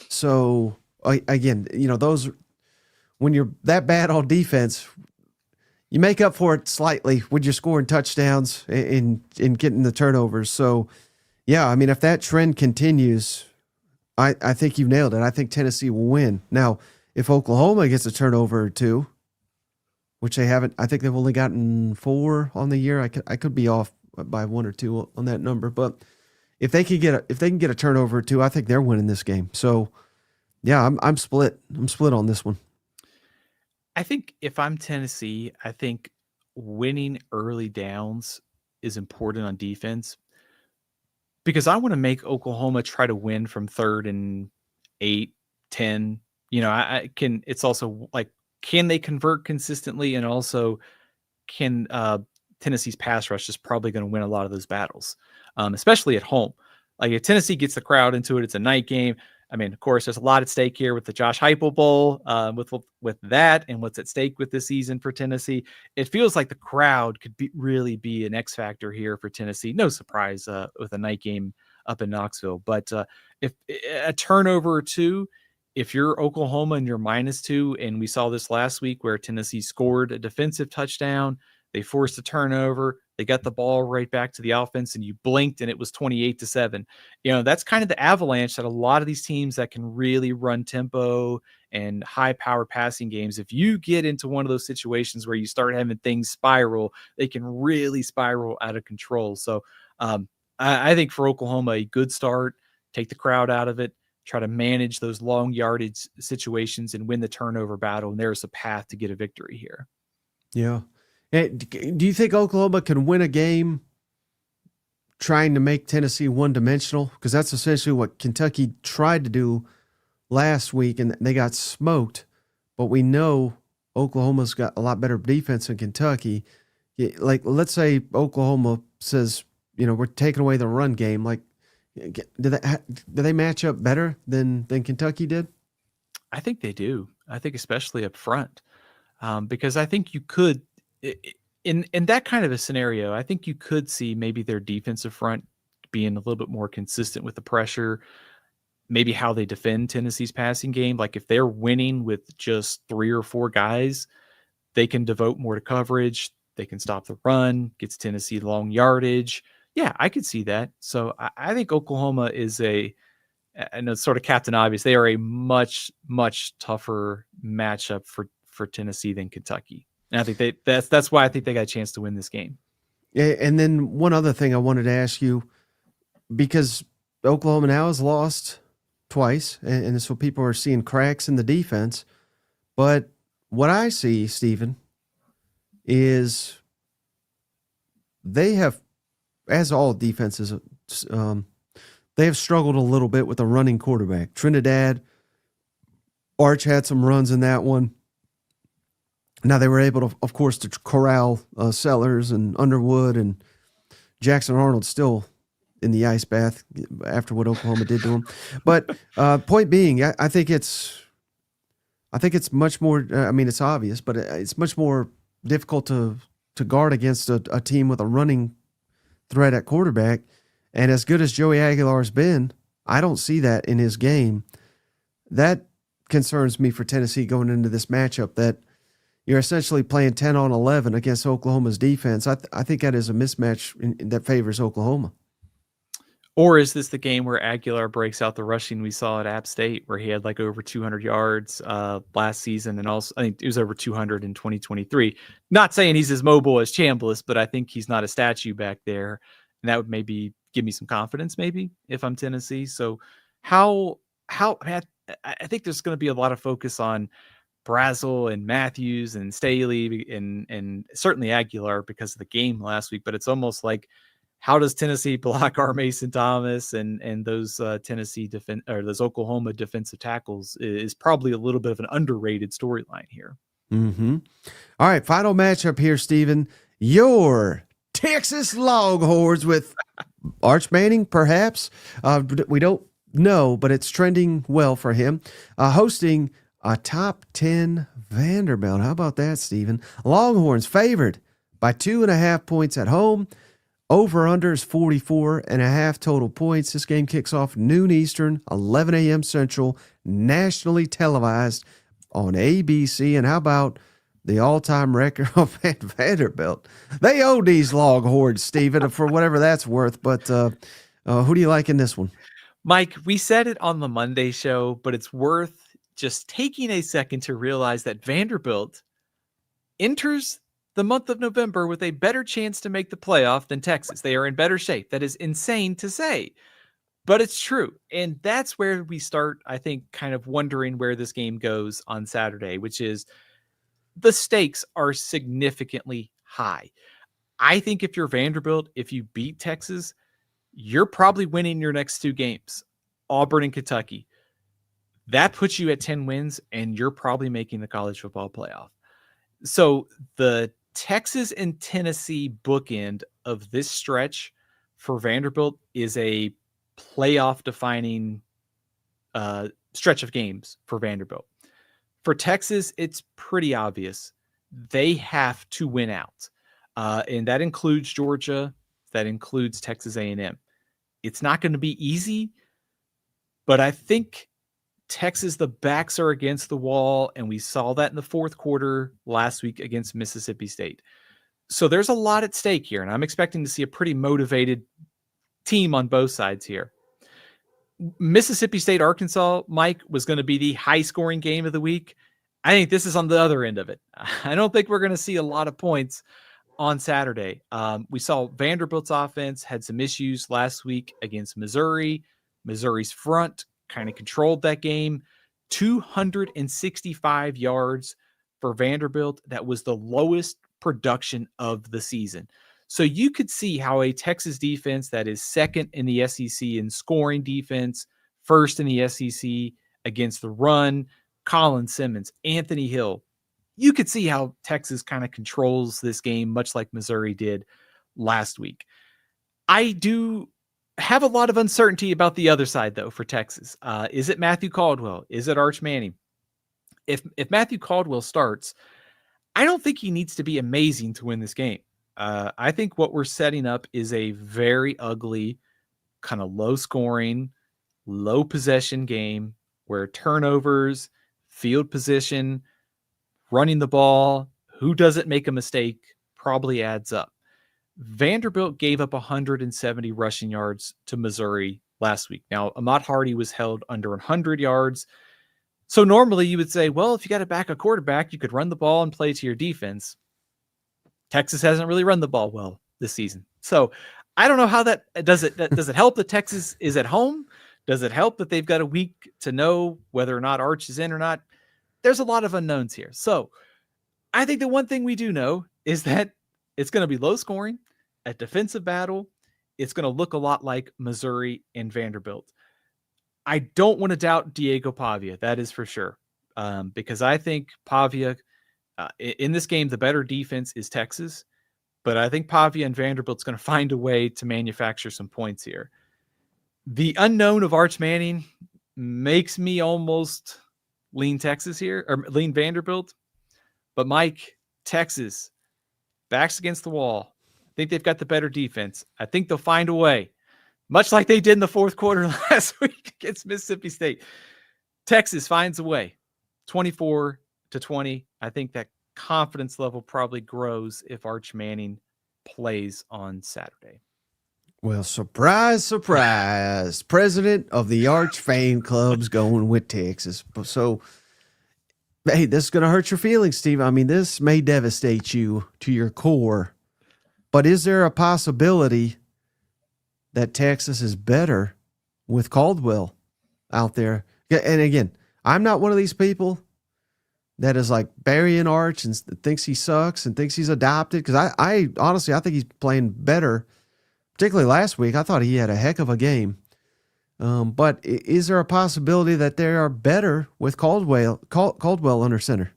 So again, those, when you're that bad on defense, you make up for it slightly when you're scoring touchdowns in getting the turnovers. So yeah, I mean, if that trend continues, I think you've nailed it. I think Tennessee will win. Now, if Oklahoma gets a turnover or 2, which they haven't, I think they've only gotten 4 on the year. I could be off by 1 or 2 on that number, but if they can get a turnover or 2, I think they're winning this game. So, yeah, I'm split. I'm split on this one. I think if I'm Tennessee, I think winning early downs is important on defense, because I want to make Oklahoma try to win from 3rd and 8, 10. I can. It's also like, can they convert consistently? And also, can Tennessee's pass rush is probably going to win a lot of those battles, especially at home. Like, if Tennessee gets the crowd into it, it's a night game. I mean, of course, there's a lot at stake here with the Josh Heupel Bowl, with that, and what's at stake with this season for Tennessee. It feels like the crowd could really be an X factor here for Tennessee. No surprise with a night game up in Knoxville. But if a turnover or 2, if you're Oklahoma and you're -2, and we saw this last week where Tennessee scored a defensive touchdown, they forced a turnover, they got the ball right back to the offense, and you blinked and it was 28-7. That's kind of the avalanche that a lot of these teams that can really run tempo and high power passing games, if you get into one of those situations where you start having things spiral, they can really spiral out of control. So I think for Oklahoma, a good start, take the crowd out of it, try to manage those long yardage situations and win the turnover battle. And there's a path to get a victory here. Yeah. Do you think Oklahoma can win a game trying to make Tennessee one-dimensional? Because that's essentially what Kentucky tried to do last week, and they got smoked. But we know Oklahoma's got a lot better defense than Kentucky. Like, let's say Oklahoma says, we're taking away the run game. Like, do they match up better than Kentucky did? I think they do. I think especially up front, because I think you could, in that kind of a scenario, I think you could see maybe their defensive front being a little bit more consistent with the pressure, maybe how they defend Tennessee's passing game. Like, if they're winning with just 3 or 4 guys, they can devote more to coverage. They can stop the run, gets Tennessee long yardage. Yeah, I could see that. So I think Oklahoma is I know it's sort of Captain Obvious, they are a much, much tougher matchup for Tennessee than Kentucky. And I think that's why I think they got a chance to win this game. And then one other thing I wanted to ask you, because Oklahoma now has lost twice, and so people are seeing cracks in the defense. But what I see, Stephen, is they have, as all defenses, they have struggled a little bit with a running quarterback. Trinidad, Arch had some runs in that one. Now they were able to, of course, to corral Sellers and Underwood, and Jackson Arnold still in the ice bath after what Oklahoma did to him. But point being, I think it's much more. It's obvious, but it's much more difficult to guard against a team with a running threat at quarterback. And as good as Joey Aguilar's been, I don't see that in his game. That concerns me for Tennessee going into this matchup, that you're essentially playing 10 on 11 against Oklahoma's defense. I think that is a mismatch that favors Oklahoma. Or is this the game where Aguilar breaks out the rushing we saw at App State, where he had like over 200 yards last season, and also I think it was over 200 in 2023. Not saying he's as mobile as Chambliss, but I think he's not a statue back there, and that would maybe give me some confidence, maybe if I'm Tennessee. So how I think there's going to be a lot of focus on Brazel and Matthews and Staley and certainly Aguilar because of the game last week. But it's almost like, how does Tennessee block our Mason Thomas and those Tennessee or those Oklahoma defensive tackles is probably a little bit of an underrated storyline here. Mm-hmm. All right, final matchup here, Stephen. Your Texas Longhorns with Arch Manning, perhaps. We don't know, but it's trending well for him. Hosting a top 10 Vanderbilt. How about that, Stephen? Longhorns favored by 2.5 points at home. Over-under is 44.5 total points. This game kicks off noon Eastern, 11 a.m. Central, nationally televised on ABC. And how about the all-time record of Vanderbilt? They own these Longhorns, Stephen, for whatever that's worth. But who do you like in this one? Mike, we said it on the Monday show, but it's worth just taking a second to realize that Vanderbilt enters the month of November with a better chance to make the playoff than Texas. They are in better shape. That is insane to say, but it's true. And that's where we start, I think, kind of wondering where this game goes on Saturday, which is the stakes are significantly high. I think if you're Vanderbilt, if you beat Texas, you're probably winning your next two games, Auburn and Kentucky. That puts you at 10 wins, and you're probably making the college football playoff. So the Texas and Tennessee bookend of this stretch for Vanderbilt is a playoff-defining stretch of games for Vanderbilt. For Texas, it's pretty obvious. They have to win out, and that includes Georgia. That includes Texas A&M. It's not going to be easy, but I think Texas, the backs are against the wall, and we saw that in the fourth quarter last week against Mississippi State. So there's a lot at stake here, and I'm expecting to see a pretty motivated team on both sides here. Mississippi State, Arkansas, Mike, was going to be the high-scoring game of the week. I think this is on the other end of it. I don't think we're going to see a lot of points on Saturday. We saw Vanderbilt's offense had some issues last week against Missouri. Missouri's front kind of controlled that game. 265 yards for Vanderbilt. That was the lowest production of the season. So you could see how a Texas defense that is second in the SEC in scoring defense, first in the SEC against the run, Colin Simmons, Anthony Hill, you could see how Texas kind of controls this game, much like Missouri did last week. I do have a lot of uncertainty about the other side, though, for Texas. Is it Matthew Caldwell? Is it Arch Manning? If Matthew Caldwell starts, I don't think he needs to be amazing to win this game. I think what we're setting up is a very ugly, kind of low-scoring, low-possession game where turnovers, field position, running the ball, who doesn't make a mistake, probably adds up. Vanderbilt gave up 170 rushing yards to Missouri last week. Now, Ahmad Hardy was held under 100 yards. So normally you would say, well, if you got to back a quarterback, you could run the ball and play to your defense. Texas hasn't really run the ball well this season. So I don't know how that does it. Does it help that Texas is at home? Does it help that they've got a week to know whether or not Arch is in or not? There's a lot of unknowns here. So I think the one thing we do know is that it's going to be low scoring, a defensive battle. It's going to look a lot like Missouri and Vanderbilt. I don't want to doubt Diego Pavia. That is for sure. Because I think Pavia, in this game, the better defense is Texas. But I think Pavia and Vanderbilt's going to find a way to manufacture some points here. The unknown of Arch Manning makes me almost lean Texas here, or lean Vanderbilt. But Mike, Texas, backs against the wall. I think they've got the better defense. I think they'll find a way, much like they did in the fourth quarter last week against Mississippi State. Texas finds a way, 24-20. I think that confidence level probably grows if Arch Manning plays on Saturday. Well, surprise, surprise. President of the Arch fan club's going with Texas. So, hey, this is going to hurt your feelings, Steve. I mean, this may devastate you to your core. But is there a possibility that Texas is better with Caldwell out there? And again, I'm not one of these people that is like burying Arch and thinks he sucks and thinks he's adopted. Because I honestly, I think he's playing better. Particularly last week, I thought he had a heck of a game. But is there a possibility that they are better with Caldwell under center?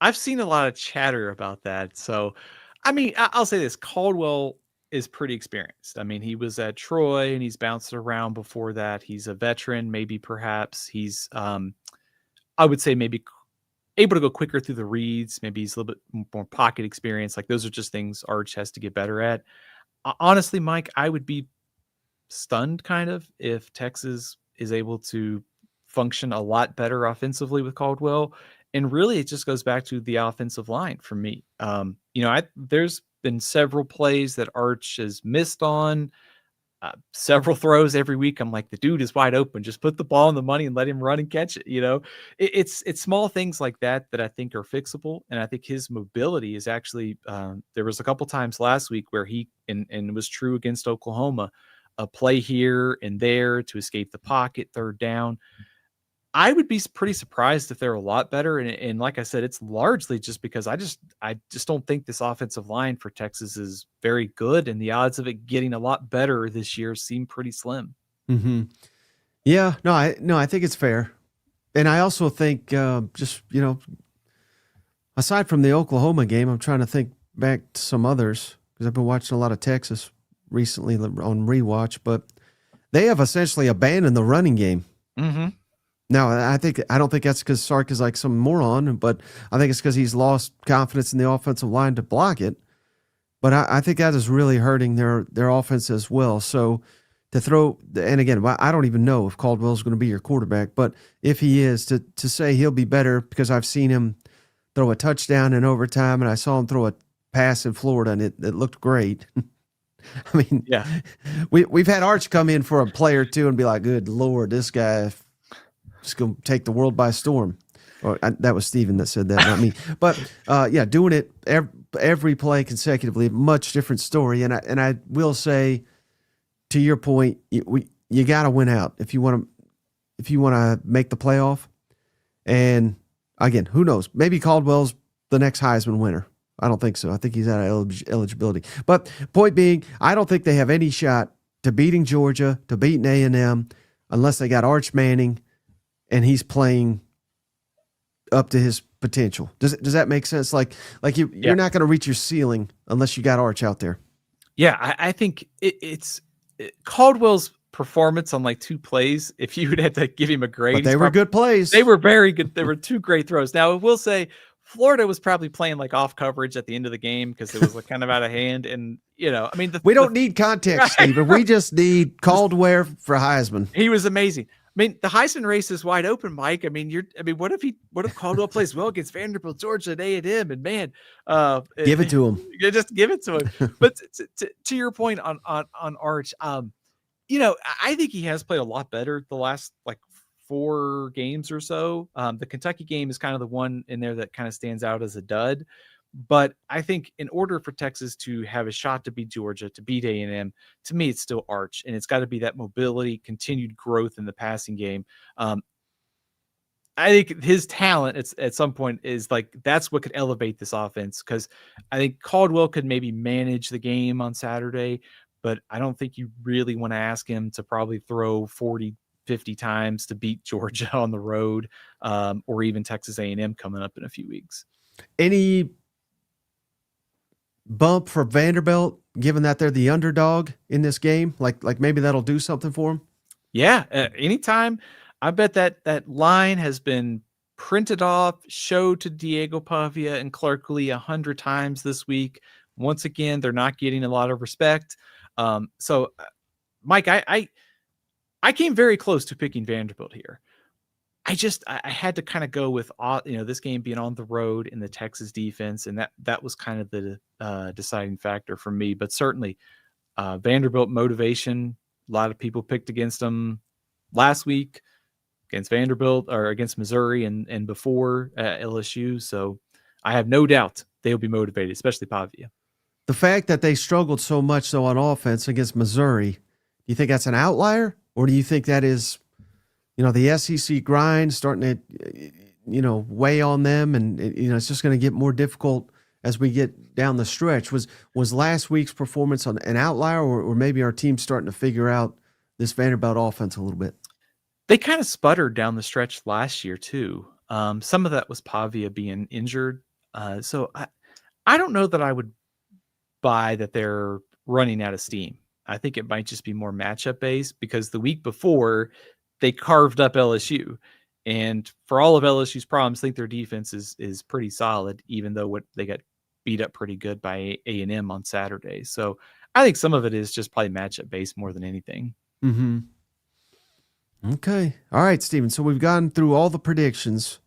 I've seen a lot of chatter about that. So, I mean, I'll say this. Caldwell is pretty experienced. I mean, he was at Troy and he's bounced around before that. He's a veteran, maybe perhaps. He's, I would say maybe able to go quicker through the reads. Maybe he's a little bit more pocket experience. Like those are just things Arch has to get better at. Honestly, Mike, I would be stunned kind of if Texas is able to function a lot better offensively with Caldwell. And really, it just goes back to the offensive line for me. There's been several plays that Arch has missed on, several throws every week. I'm like, the dude is wide open. Just put the ball in the money and let him run and catch it. It's small things like that I think are fixable. And I think his mobility is actually, there was a couple times last week where he, and it was true against Oklahoma, a play here and there to escape the pocket, third down. I would be pretty surprised if they're a lot better. And like I said, it's largely just because I just don't think this offensive line for Texas is very good. And the odds of it getting a lot better this year seem pretty slim. Mm-hmm. Yeah, I think it's fair. And I also think aside from the Oklahoma game, I'm trying to think back to some others because I've been watching a lot of Texas recently on rewatch, but they have essentially abandoned the running game. Mm-hmm. Now, I don't think that's because Sark is like some moron, but I think it's because he's lost confidence in the offensive line to block it. But I think that is really hurting their offense as well. So to throw, and again, I don't even know if Caldwell's going to be your quarterback, but if he is, to say he'll be better because I've seen him throw a touchdown in overtime and I saw him throw a pass in Florida and it looked great. I mean, yeah, we've had Arch come in for a play or two and be like, good Lord, this guy just going to take the world by storm. That was Steven that said that, not me. But doing it every play consecutively, much different story. And I will say, to your point, you got to win out if you want to make the playoff. And again, who knows? Maybe Caldwell's the next Heisman winner. I don't think so. I think he's out of eligibility. But point being, I don't think they have any shot to beating Georgia, to beating A&M, unless they got Arch Manning and he's playing up to his potential. Does that make sense? Like you're not going to reach your ceiling unless you got Arch out there. Yeah, I think it's Caldwell's performance on like two plays. If you would have to give him a grade, but they were good plays. They were very good. There were two great throws. Now I will say Florida was probably playing like off coverage at the end of the game because it was like kind of out of hand. And we don't need context, right, Steven. We just need Caldwell for Heisman. He was amazing. I mean, the Heisman race is wide open, Mike. I mean, what if Caldwell plays well against Vanderbilt, Georgia, and A&M, and man, give it to him. Just give it to him. But to your point on Arch, I think he has played a lot better the last like 4 games or so. The Kentucky game is kind of the one in there that kind of stands out as a dud. But I think in order for Texas to have a shot to beat Georgia, to beat A&M, to me, it's still Arch. And it's got to be that mobility, continued growth in the passing game. I think his talent at some point is like that's what could elevate this offense, because I think Caldwell could maybe manage the game on Saturday, but I don't think you really want to ask him to probably throw 40, 50 times to beat Georgia on the road, or even Texas A&M coming up in a few weeks. Any bump for Vanderbilt, given that they're the underdog in this game? Like maybe that'll do something for them? Yeah, anytime. I bet that line has been printed off, showed to Diego Pavia and Clark Lee 100 times this week. Once again, they're not getting a lot of respect. So, Mike, I came very close to picking Vanderbilt here. I had to kind of go with this game being on the road in the Texas defense, and that was kind of the deciding factor for me. But certainly, Vanderbilt motivation. A lot of people picked against them last week, against Vanderbilt or against Missouri and before LSU. So I have no doubt they'll be motivated, especially Pavia. The fact that they struggled so much though on offense against Missouri, do you think that's an outlier, or do you think that is, the SEC grind starting to, weigh on them, and it's just going to get more difficult as we get down the stretch? Was last week's performance on an outlier, or maybe our team's starting to figure out this Vanderbilt offense a little bit? They kind of sputtered down the stretch last year too. Some of that was Pavia being injured. So I don't know that I would buy that they're running out of steam. I think it might just be more matchup based, because the week before they carved up LSU, and for all of LSU's problems, I think their defense is pretty solid, even though they got beat up pretty good by A&M on Saturday. So I think some of it is just probably matchup based more than anything. Mm-hmm. Okay. All right, Steven. So we've gone through all the predictions,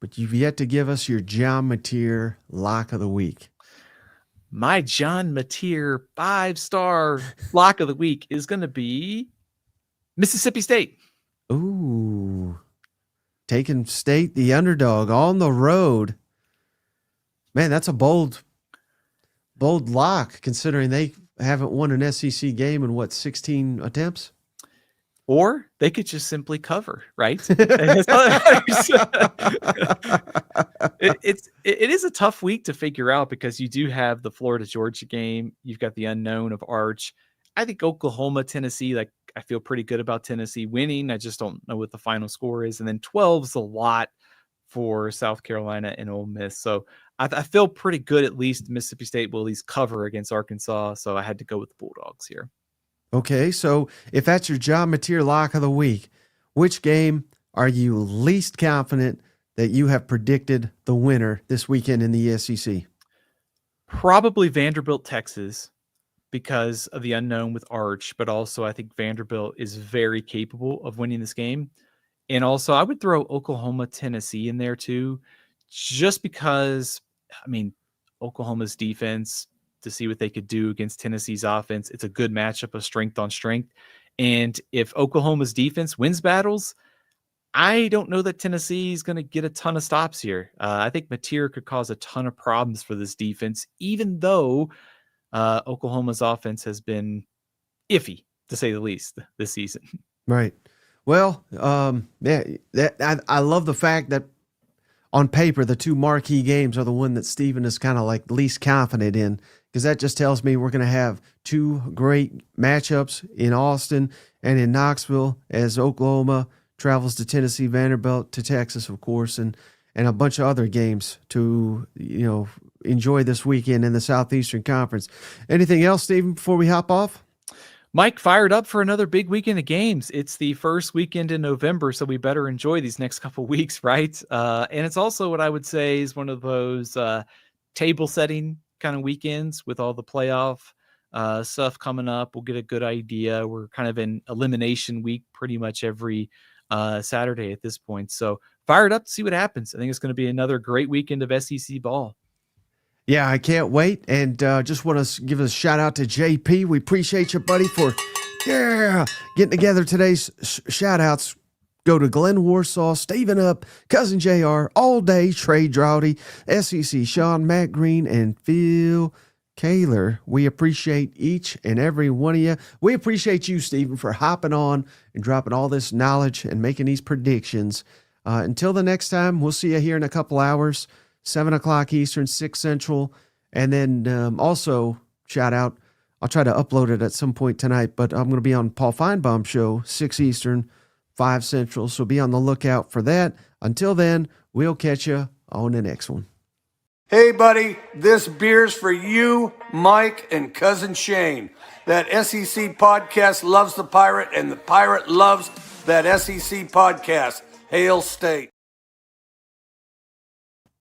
but you've yet to give us your John Mateer lock of the week. My John Mateer 5-star lock of the week is going to be Mississippi State. Ooh. Taking State, the underdog, on the road. Man, that's a bold lock, considering they haven't won an SEC game in 16 attempts? Or they could just simply cover, right? It is a tough week to figure out, because you do have the Florida-Georgia game. You've got the unknown of Arch. I think Oklahoma, Tennessee, I feel pretty good about Tennessee winning. I just don't know what the final score is. And then 12 is a lot for South Carolina and Ole Miss. So I feel pretty good. At least Mississippi State will at least cover against Arkansas. So I had to go with the Bulldogs here. Okay, so if that's your John Mateer lock of the week, which game are you least confident that you have predicted the winner this weekend in the SEC? Probably Vanderbilt, Texas, because of the unknown with Arch, but also I think Vanderbilt is very capable of winning this game. And also I would throw Oklahoma, Tennessee in there too, just because, Oklahoma's defense, to see what they could do against Tennessee's offense. It's a good matchup of strength on strength. And if Oklahoma's defense wins battles, I don't know that Tennessee is going to get a ton of stops here. I think Mateer could cause a ton of problems for this defense, even though Oklahoma's offense has been iffy, to say the least, this season. Right. Well, I love the fact that on paper, the two marquee games are the one that Steven is kind of least confident in, because that just tells me we're going to have two great matchups in Austin and in Knoxville, as Oklahoma travels to Tennessee, Vanderbilt to Texas, of course, and a bunch of other games to enjoy this weekend in the Southeastern Conference. Anything else, Steven, before we hop off? Mike, fired up for another big weekend of games. It's the first weekend in November, so we better enjoy these next couple weeks, right? And it's also what I would say is one of those table setting kind of weekends with all the playoff stuff coming up. We'll get a good idea. We're kind of in elimination week pretty much every Saturday at this point. So fired up to see what happens. I think it's going to be another great weekend of SEC ball. Yeah, I can't wait. And just want to give a shout out to JP. We appreciate you, buddy, for getting together today's shout outs. go to Glenn Warsaw, Steven Up, Cousin JR, All Day, Trey Droughty, SEC Sean, Matt Green, and Phil Kaler. We appreciate each and every one of you. We appreciate you, Steven, for hopping on and dropping all this knowledge and making these predictions. Until the next time, we'll see you here in a couple hours, 7 o'clock Eastern, 6 Central. And then also, shout out, I'll try to upload it at some point tonight, but I'm going to be on Paul Feinbaum's show, 6 Eastern, 5 Central. So be on the lookout for that. Until then, we'll catch you on the next one. Hey, buddy, this beer's for you, Mike, and Cousin Shane. That SEC podcast loves the Pirate, and the Pirate loves that SEC podcast. Hail State.